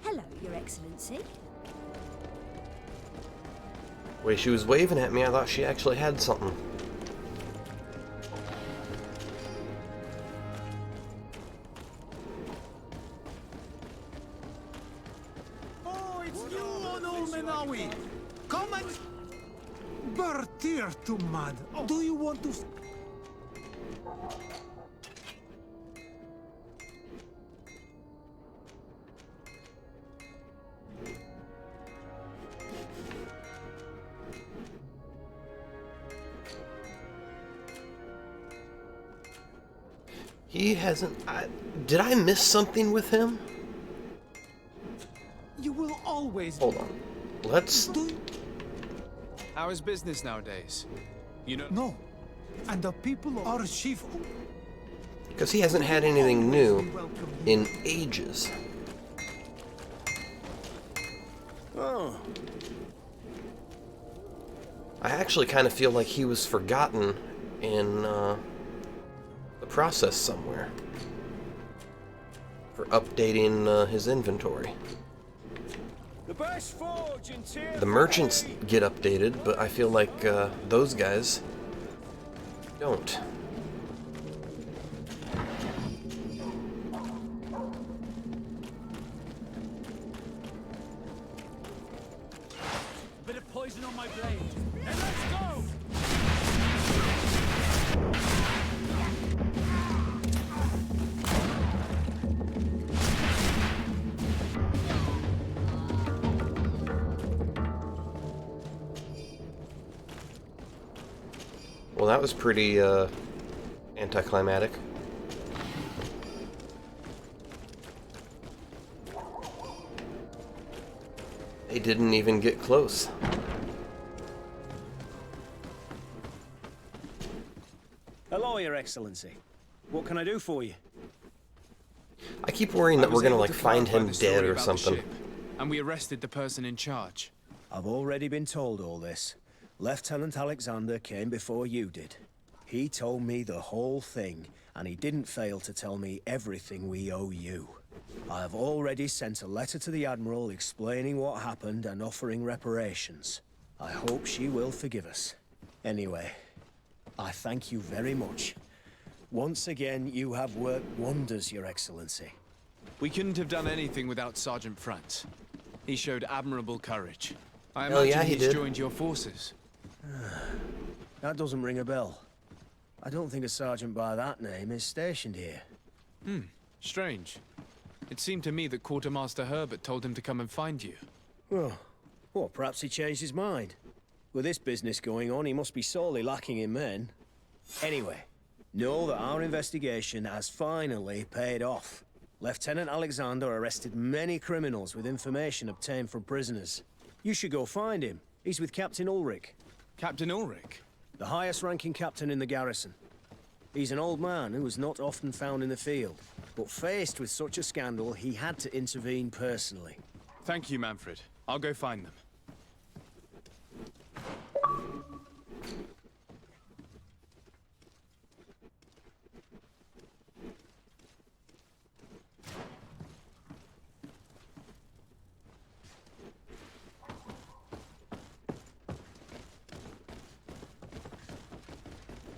Hello, Your Excellency. The way she was waving at me, I thought she actually had something. Oh, it's you, Onul Menawi! Come and... Bertir to mud. Do you want to... He hasn't... did I miss something with him? You will always... Hold on. Let's... How is business nowadays? You know... No. And the people are chief... Because he hasn't had anything new in ages. Oh. I actually kind of feel like he was forgotten in the process somewhere for updating his inventory. The best forge in tier The merchants get updated, but I feel like those guys don't. Bit of poison on my blade. And let's go! Well, that was pretty anticlimactic. They didn't even get close. Hello, Your Excellency. What can I do for you? I keep worrying that we're gonna like find him dead or something. And we arrested the person in charge. I've already been told all this. Lieutenant Alexander came before you did. He told me the whole thing, and he didn't fail to tell me everything we owe you. I have already sent a letter to the Admiral explaining what happened and offering reparations. I hope she will forgive us. Anyway, I thank you very much. Once again, you have worked wonders, Your Excellency. We couldn't have done anything without Sergeant Franz. He showed admirable courage. I Hell imagine yeah, he he's did. joined your forces. That doesn't ring a bell. I don't think a sergeant by that name is stationed here. Strange. It seemed to me that Quartermaster Herbert told him to come and find you. Well, perhaps he changed his mind. With this business going on, he must be sorely lacking in men. Anyway, know that our investigation has finally paid off. Lieutenant Alexander arrested many criminals with information obtained from prisoners. You should go find him. He's with Captain Ulrich. Captain Ulrich? The highest-ranking captain in the garrison. He's an old man who was not often found in the field, but faced with such a scandal, he had to intervene personally. Thank you, Manfred. I'll go find them.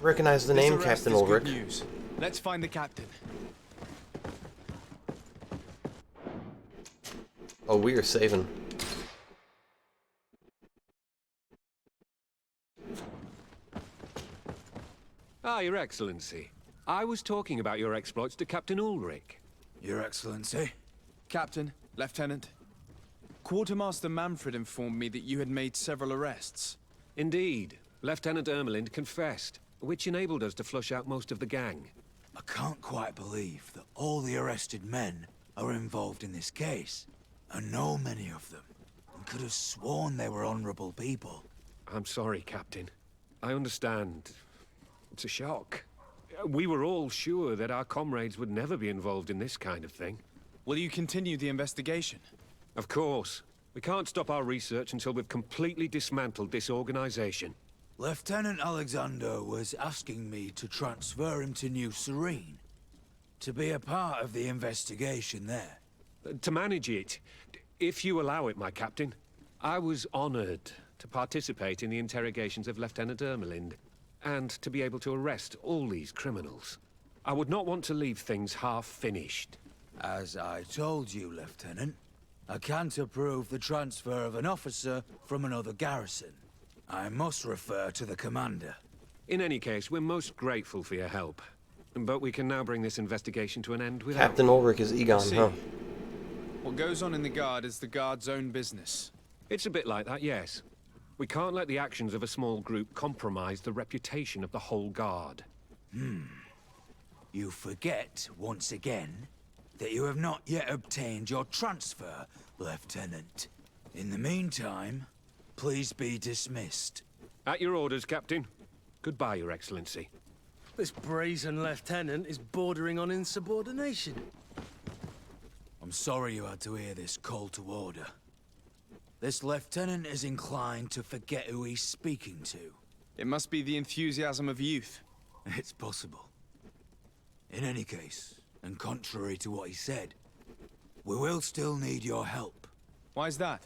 Recognize the This name, arrest Captain is Ulrich. Good news. Let's find the captain. Oh, we are saving. Ah, Your Excellency. I was talking about your exploits to Captain Ulrich. Your Excellency? Captain, Lieutenant. Quartermaster Manfred informed me that you had made several arrests. Indeed. Lieutenant Ermelind confessed, which enabled us to flush out most of the gang. I can't quite believe that all the arrested men are involved in this case. I know many of them, and could have sworn they were honorable people. I'm sorry, Captain. I understand. It's a shock. We were all sure that our comrades would never be involved in this kind of thing. Will you continue the investigation? Of course. We can't stop our research until we've completely dismantled this organization. Lieutenant Alexander was asking me to transfer him to New Serene, to be a part of the investigation there. To manage it, if you allow it, my captain. I was honored to participate in the interrogations of Lieutenant Ermelind, and to be able to arrest all these criminals. I would not want to leave things half-finished. As I told you, Lieutenant, I can't approve the transfer of an officer from another garrison. I must refer to the commander. In any case, we're most grateful for your help. But we can now bring this investigation to an end without... Captain Ulrich is Egon, huh? What goes on in the Guard is the Guard's own business. It's a bit like that, yes. We can't let the actions of a small group compromise the reputation of the whole Guard. You forget, once again, that you have not yet obtained your transfer, Lieutenant. In the meantime, please be dismissed. At your orders, Captain. Goodbye, Your Excellency. This brazen lieutenant is bordering on insubordination. I'm sorry you had to hear this call to order. This lieutenant is inclined to forget who he's speaking to. It must be the enthusiasm of youth. It's possible. In any case, and contrary to what he said, we will still need your help. Why's that?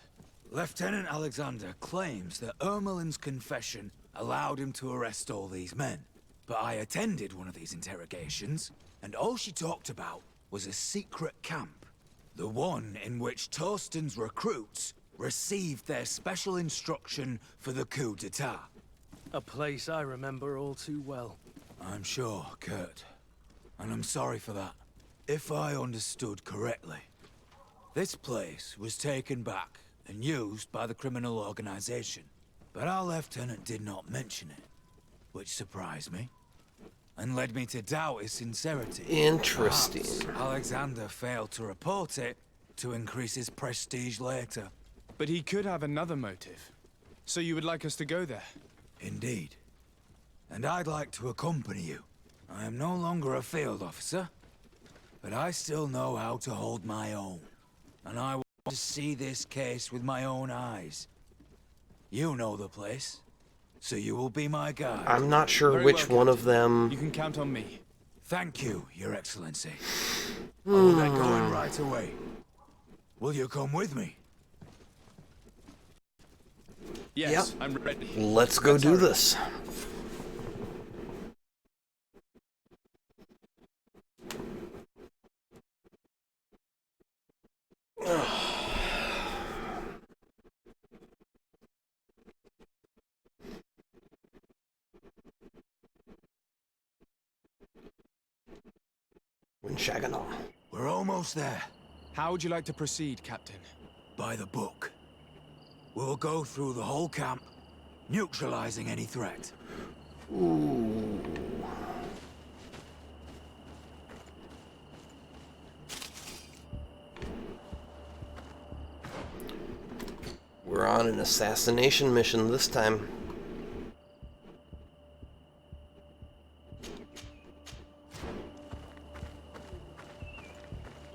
Lieutenant Alexander claims that Ermelin's confession allowed him to arrest all these men. But I attended one of these interrogations, and all she talked about was a secret camp. The one in which Torsten's recruits received their special instruction for the coup d'etat. A place I remember all too well. I'm sure, Kurt. And I'm sorry for that. If I understood correctly, this place was taken back and used by the criminal organization. But our lieutenant did not mention it, which surprised me, and led me to doubt his sincerity. Interesting. Perhaps Alexander failed to report it to increase his prestige later. But he could have another motive. So you would like us to go there? Indeed. And I'd like to accompany you. I am no longer a field officer, but I still know how to hold my own. And I want to see this case with my own eyes. You know the place, so you will be my guide. I'm not sure Very which well, one of them... You can count on me. Thank you, Your Excellency. I will get going right away. Will you come with me? Yes, I'm ready. Let's go do this. Winshaganal. We're almost there. How would you like to proceed, Captain? By the book. We'll go through the whole camp, neutralizing any threat. Ooh. We're on an assassination mission this time.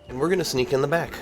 And we're gonna sneak in the back.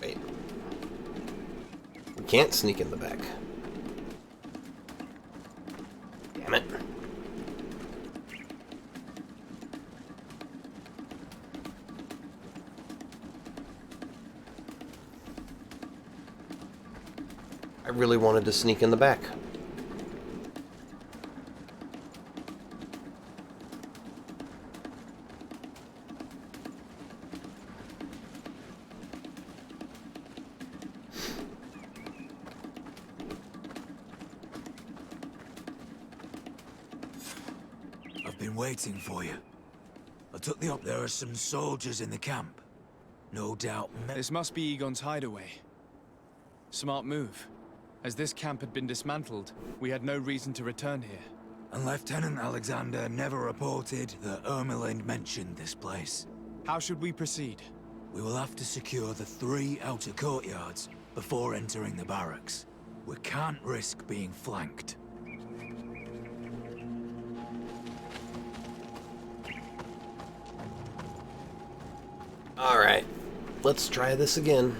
Wait. We can't sneak in the back. Damn it. I really wanted to sneak in the back. I've been waiting for you. I took the up. There are some soldiers in the camp. No doubt. This must be Egon's hideaway. Smart move. As this camp had been dismantled, we had no reason to return here. And Lieutenant Alexander never reported that Ermeland mentioned this place. How should we proceed? We will have to secure the 3 outer courtyards before entering the barracks. We can't risk being flanked. Alright, let's try this again.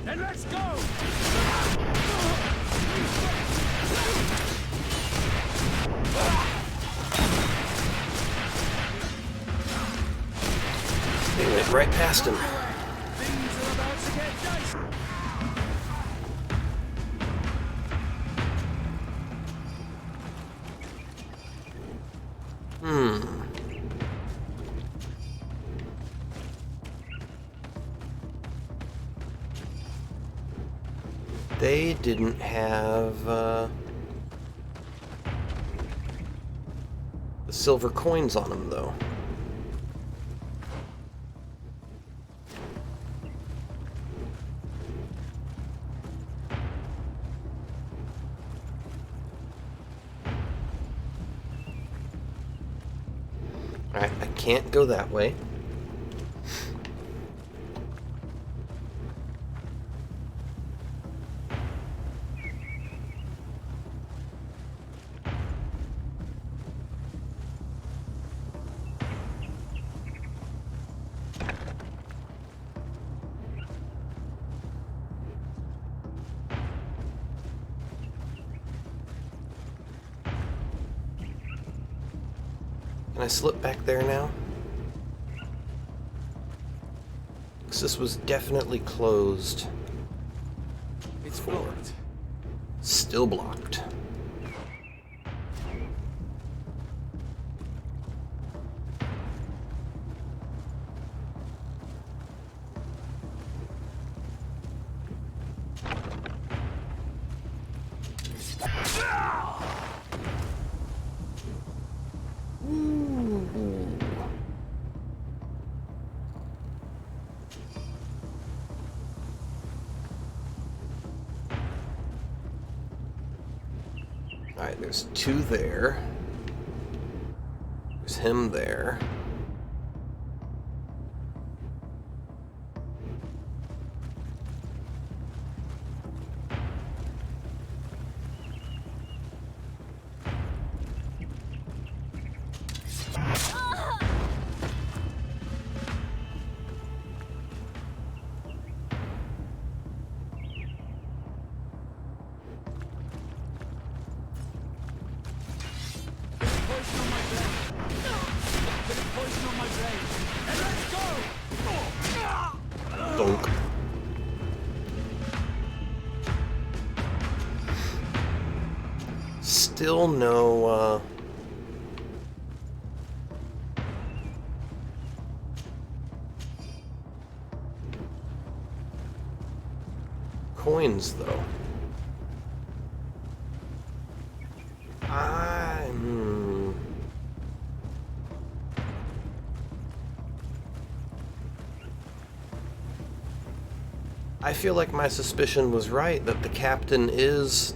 Then let's go! They went right past him. Things are about to get dicey. They didn't have silver coins on them, though. Alright, I can't go that way. Can I slip back there now? Because this was definitely closed. It's blocked. Still blocked. Alright, there's two there. There's him there. Donk. Still no, coins, though. I feel like my suspicion was right, that the captain is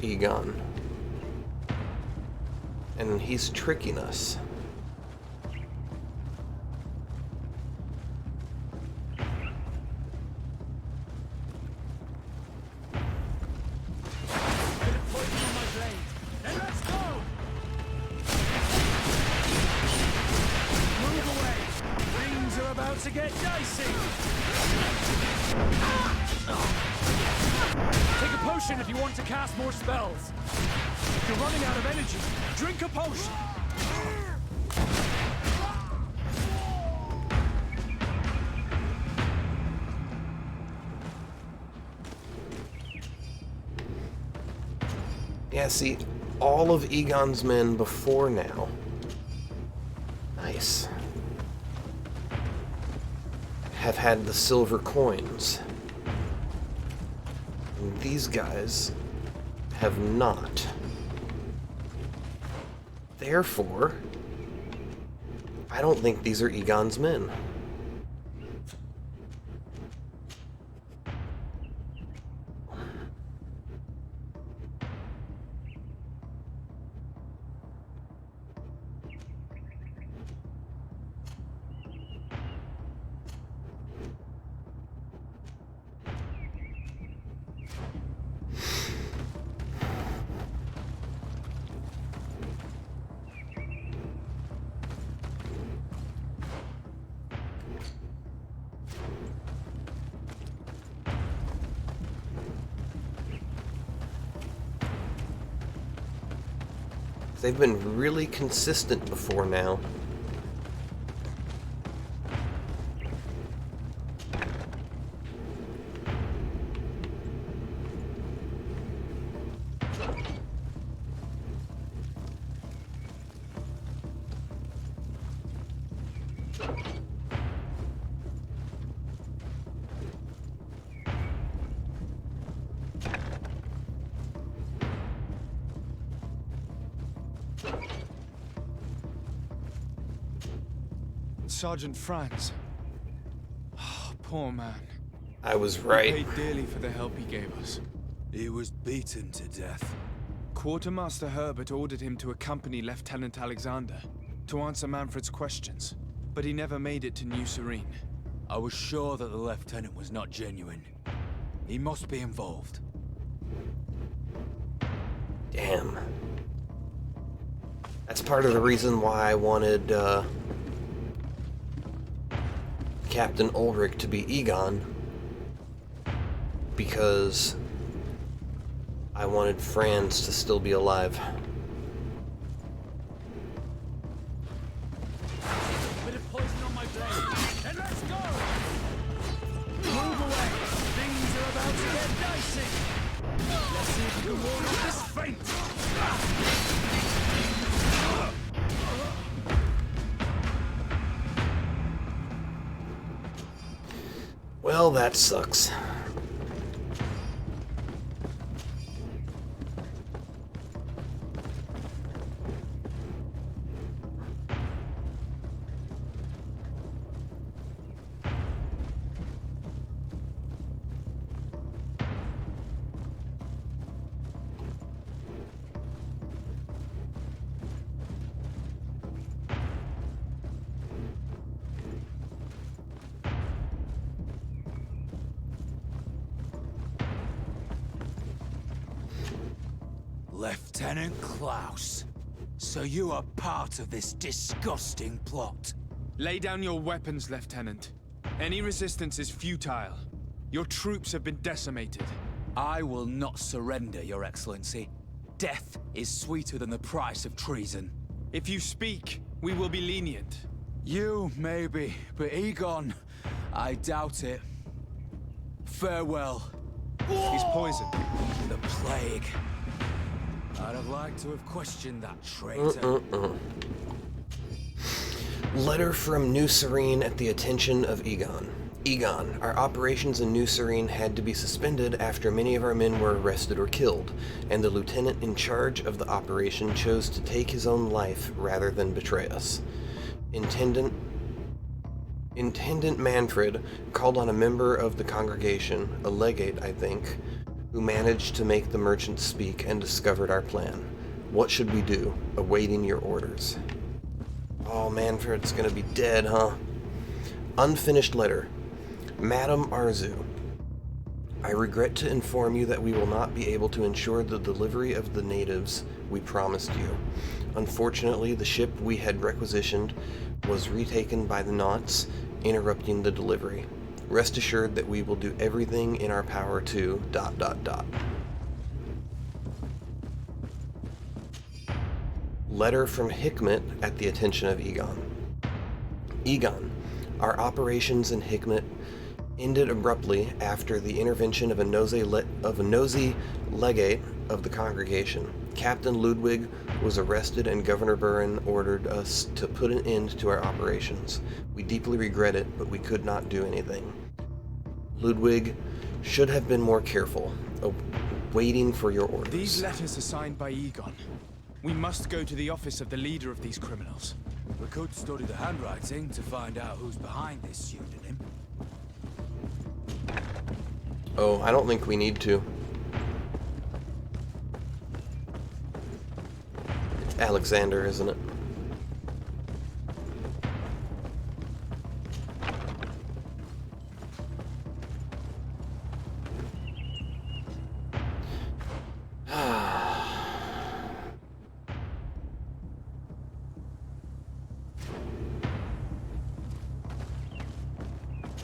Egon. And he's tricking us. To get dicey. Take a potion if you want to cast more spells. If you're running out of energy, drink a potion. Yeah, see, all of Egon's men before now. Nice. Have had the silver coins. And these guys have not. Therefore, I don't think these are Egon's men. They've been really consistent before now. Sergeant Franz. Oh, poor man. I was right. He paid dearly for the help he gave us. He was beaten to death. Quartermaster Herbert ordered him to accompany Lieutenant Alexander to answer Manfred's questions, but he never made it to New Serene. I was sure that the lieutenant was not genuine. He must be involved. Damn. That's part of the reason why I wanted Captain Ulrich to be Egon, because I wanted Franz to still be alive. Bit of poison on my blade. And let's go! Move away! Things are about to get dicey! Let's see if you can ward off this feint! Well, that sucks. Lieutenant Klaus, so you are part of this disgusting plot. Lay down your weapons, Lieutenant. Any resistance is futile. Your troops have been decimated. I will not surrender, Your Excellency. Death is sweeter than the price of treason. If you speak, we will be lenient. You, maybe, but Egon, I doubt it. Farewell. He's poisoned. The plague. I'd have liked to have questioned that traitor. Letter from New Serene at the attention of Egon. Egon, our operations in New Serene had to be suspended after many of our men were arrested or killed, and the lieutenant in charge of the operation chose to take his own life rather than betray us. Intendant Manfred called on a member of the congregation, a legate, I think, who managed to make the merchants speak and discovered our plan. What should we do? Awaiting your orders. Oh, Manfred's gonna be dead, huh? Unfinished letter. Madam Arzu, I regret to inform you that we will not be able to ensure the delivery of the natives we promised you. Unfortunately, the ship we had requisitioned was retaken by the Knots, interrupting the delivery. Rest assured that we will do everything in our power to... ... Letter from Hikmet at the attention of Egon. Egon, our operations in Hikmet ended abruptly after the intervention of a nosy legate of the congregation. Captain Ludwig was arrested and Governor Buren ordered us to put an end to our operations. We deeply regret it, but we could not do anything. Ludwig should have been more careful, waiting for your orders. These letters are signed by Egon. We must go to the office of the leader of these criminals. We could study the handwriting to find out who's behind this pseudonym. Oh, I don't think we need to. It's Alexander, isn't it?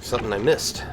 Something I missed.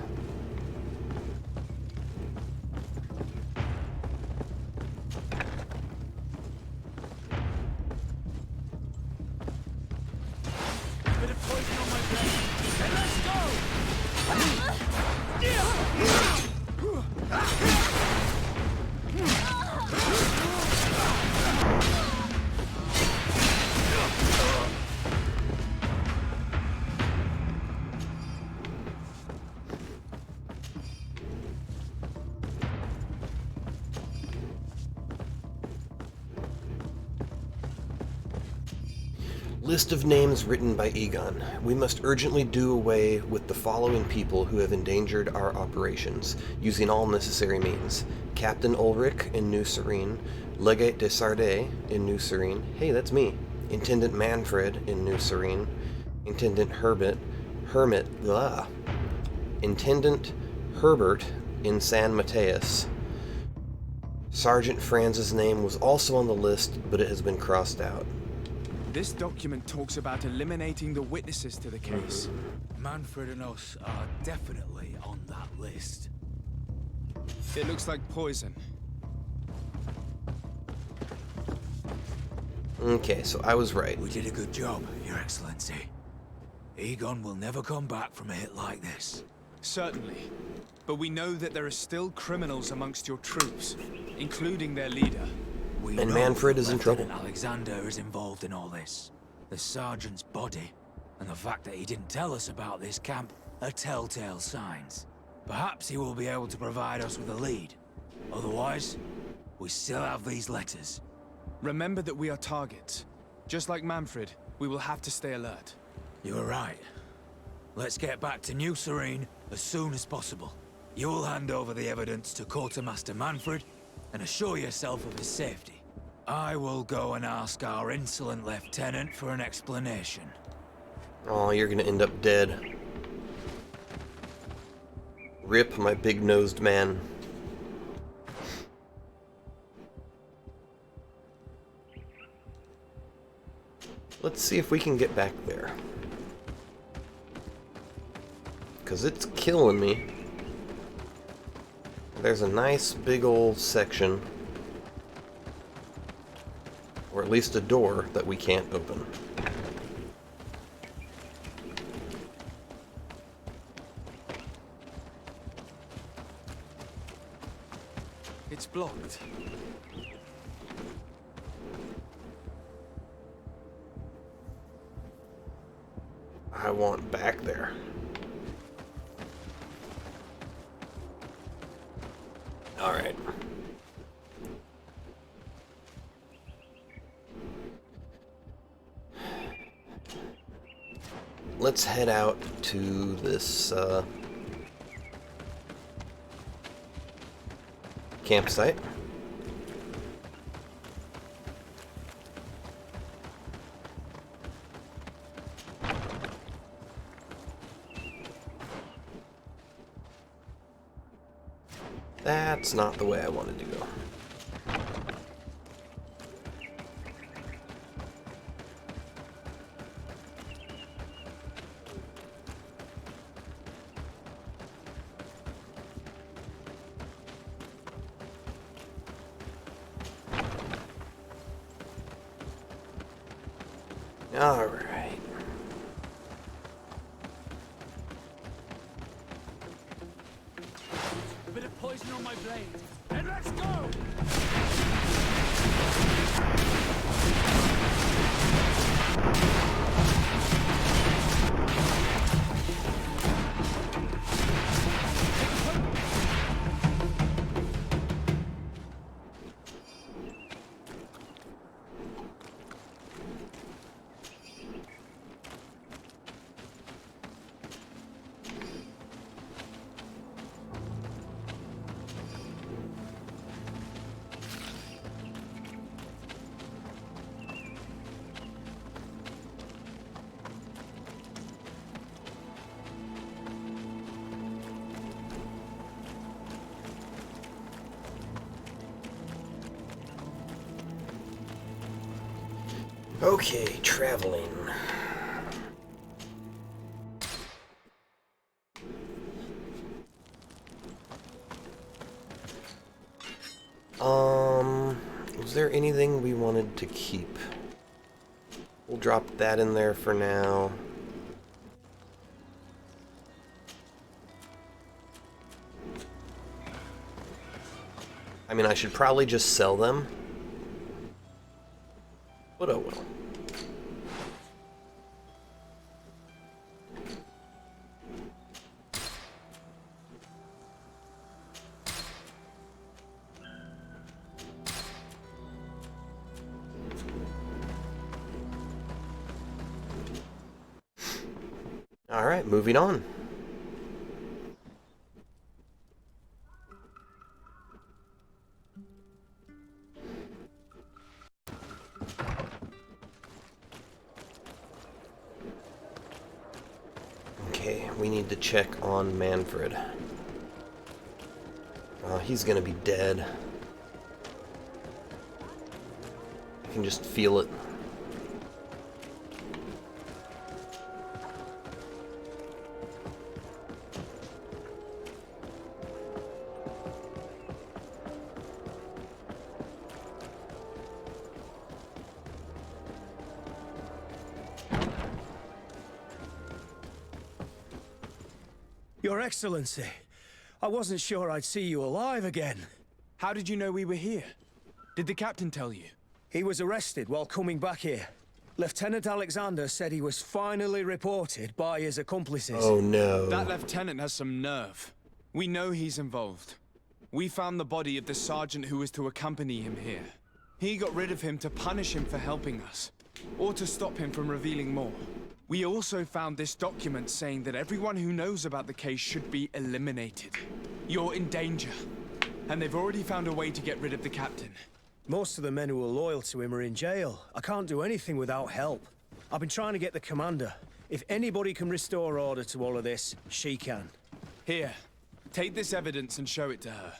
List of names written by Egon. We must urgently do away with the following people who have endangered our operations, using all necessary means. Captain Ulrich in New Serene, Legate de Sardet in New Serene, hey, that's me. Intendant Manfred in New Serene, Intendant Intendant Herbert in San Mateus. Sergeant Franz's name was also on the list, but it has been crossed out. This document talks about eliminating the witnesses to the case. Manfred and us are definitely on that list. It looks like poison. Okay, so I was right. We did a good job, Your Excellency. Egon will never come back from a hit like this. Certainly. But we know that there are still criminals amongst your troops, including their leader. And Manfred is in trouble. Alexander is involved in all this. The sergeant's body, and the fact that he didn't tell us about this camp, are telltale signs. Perhaps he will be able to provide us with a lead. Otherwise, we still have these letters. Remember that we are targets. Just like Manfred, we will have to stay alert. You are right. Let's get back to New Serene as soon as possible. You will hand over the evidence to Quartermaster Manfred and assure yourself of his safety. I will go and ask our insolent lieutenant for an explanation. Oh, you're gonna end up dead. Rip, my big-nosed man. Let's see if we can get back there. Because it's killing me. There's a nice big old section, or at least a door, that we can't open. It's blocked. I want back there. Alright. Let's head out to this campsite. That's not the way I wanted to go. All right. A bit of poison on my blade. And let's go! Okay, traveling. Was there anything we wanted to keep? We'll drop that in there for now. I mean, I should probably just sell them. But oh well. Alright, moving on. Okay, we need to check on Manfred. He's gonna be dead. I can just feel it. Your Excellency, I wasn't sure I'd see you alive again. How did you know we were here? Did the captain tell you? He was arrested while coming back here. Lieutenant Alexander said he was finally reported by his accomplices. Oh no. That lieutenant has some nerve. We know he's involved. We found the body of the sergeant who was to accompany him here. He got rid of him to punish him for helping us, or to stop him from revealing more. We also found this document saying that everyone who knows about the case should be eliminated. You're in danger, and they've already found a way to get rid of the captain. Most of the men who are loyal to him are in jail. I can't do anything without help. I've been trying to get the commander. If anybody can restore order to all of this, she can. Here, take this evidence and show it to her.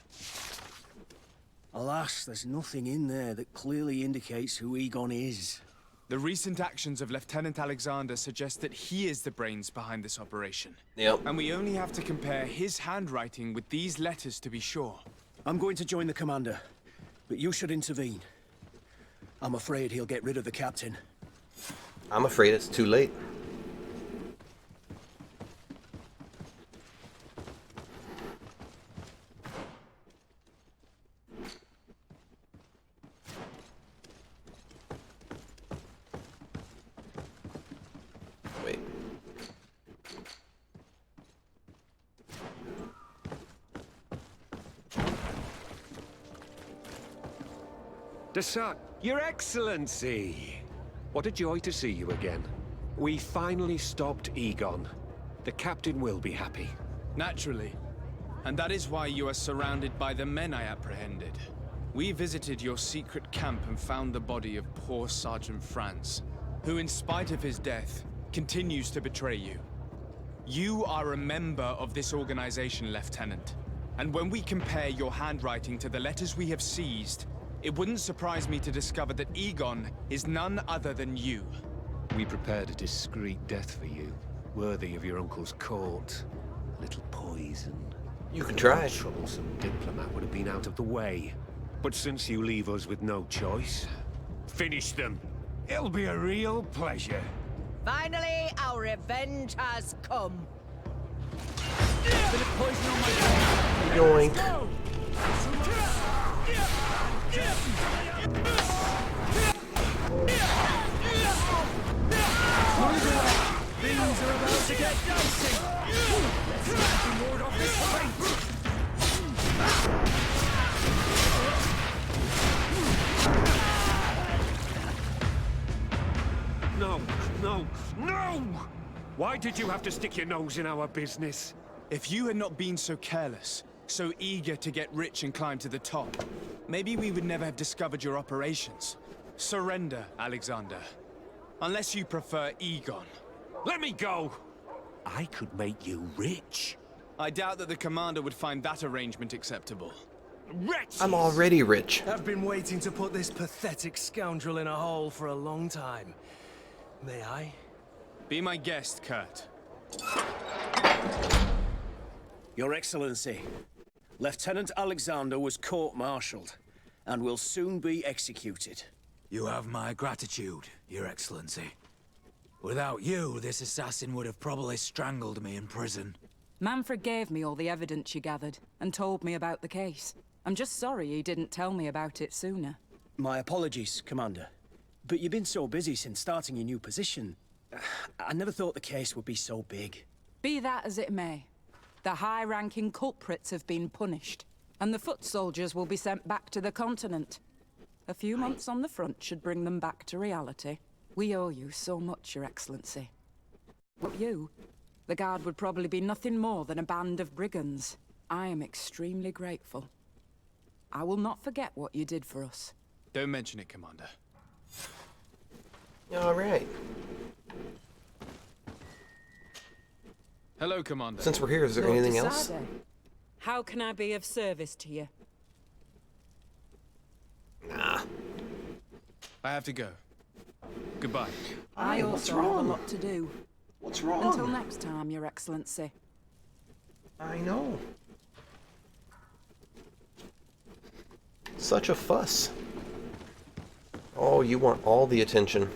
Alas, there's nothing in there that clearly indicates who Egon is. The recent actions of Lieutenant Alexander suggest that he is the brains behind this operation. Yep. And we only have to compare his handwriting with these letters to be sure. I'm going to join the commander, but you should intervene. I'm afraid he'll get rid of the captain. I'm afraid it's too late. Wait. Your Excellency! What a joy to see you again. We finally stopped Egon. The captain will be happy. Naturally. And that is why you are surrounded by the men I apprehended. We visited your secret camp and found the body of poor Sergeant Franz, who in spite of his death, continues to betray you. You are a member of this organization, Lieutenant. And when we compare your handwriting to the letters we have seized, it wouldn't surprise me to discover that Egon is none other than you. We prepared a discreet death for you, worthy of your uncle's court. A little poison. You can try. A troublesome diplomat would have been out of the way. But since you leave us with no choice, finish them. It'll be a real pleasure. Finally, our revenge has come. Yoink. Things are about to get dicey. Let's get the ward off this fight. No, no, no! Why did you have to stick your nose in our business? If you had not been so careless, so eager to get rich and climb to the top, maybe we would never have discovered your operations. Surrender, Alexander. Unless you prefer Egon. Let me go! I could make you rich. I doubt that the commander would find that arrangement acceptable. Rich! I'm already rich. I've been waiting to put this pathetic scoundrel in a hole for a long time. May I? Be my guest, Kurt. Your Excellency, Lieutenant Alexander was court-martialed and will soon be executed. You have my gratitude, Your Excellency. Without you, this assassin would have probably strangled me in prison. Manfred gave me all the evidence you gathered and told me about the case. I'm just sorry he didn't tell me about it sooner. My apologies, Commander. But you've been so busy since starting your new position. I never thought the case would be so big. Be that as it may, the high-ranking culprits have been punished, and the foot soldiers will be sent back to the continent. A few months on the front should bring them back to reality. We owe you so much, Your Excellency. But you The Guard would probably be nothing more than a band of brigands. I am extremely grateful. I will not forget what you did for us. Don't mention it, Commander. All right. Hello, Commander. Since we're here, is there Lord anything de else? Sade, how can I be of service to you? Nah. I have to go. Goodbye. I what's also have a wrong? lot to do. What's wrong? Until next time, Your Excellency. I know. Such a fuss. Oh, you want all the attention.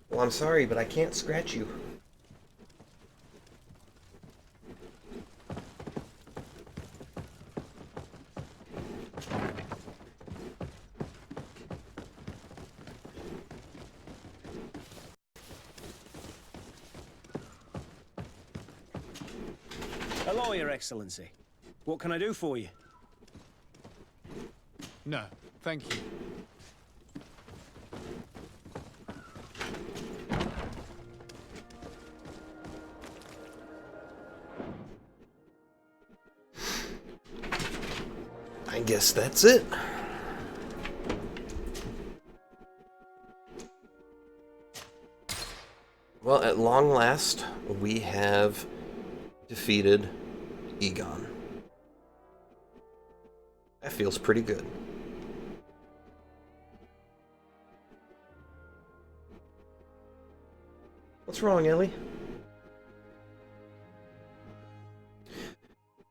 Well, I'm sorry, but I can't scratch you. Hello, Your Excellency. What can I do for you? No, thank you. I guess that's it. Well, at long last, we have defeated Egon. That feels pretty good. What's wrong, Ellie?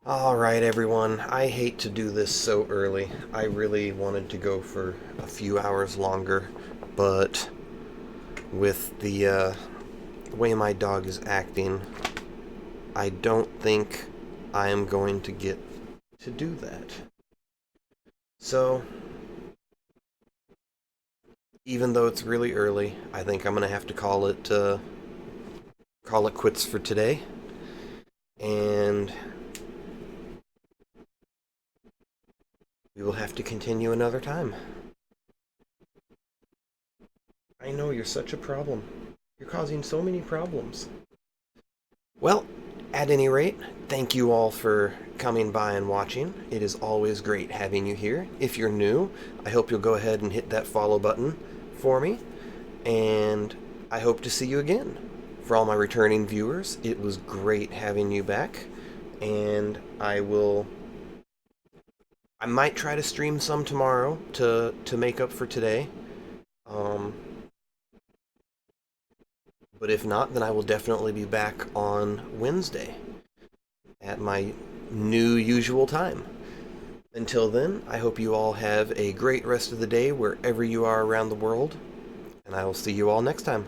Alright, everyone. I hate to do this so early. I really wanted to go for a few hours longer, but with the way my dog is acting, I don't think I am going to get to do that. So, even though it's really early, I think I'm going to have to call it quits for today. And we will have to continue another time. I know, you're such a problem. You're causing so many problems. Well, at any rate, thank you all for coming by and watching. It is always great having you here. If you're new, I hope you'll go ahead and hit that follow button for me. And I hope to see you again. For all my returning viewers, it was great having you back. And I might try to stream some tomorrow to make up for today. But if not, then I will definitely be back on Wednesday at my new usual time. Until then, I hope you all have a great rest of the day wherever you are around the world, and I will see you all next time.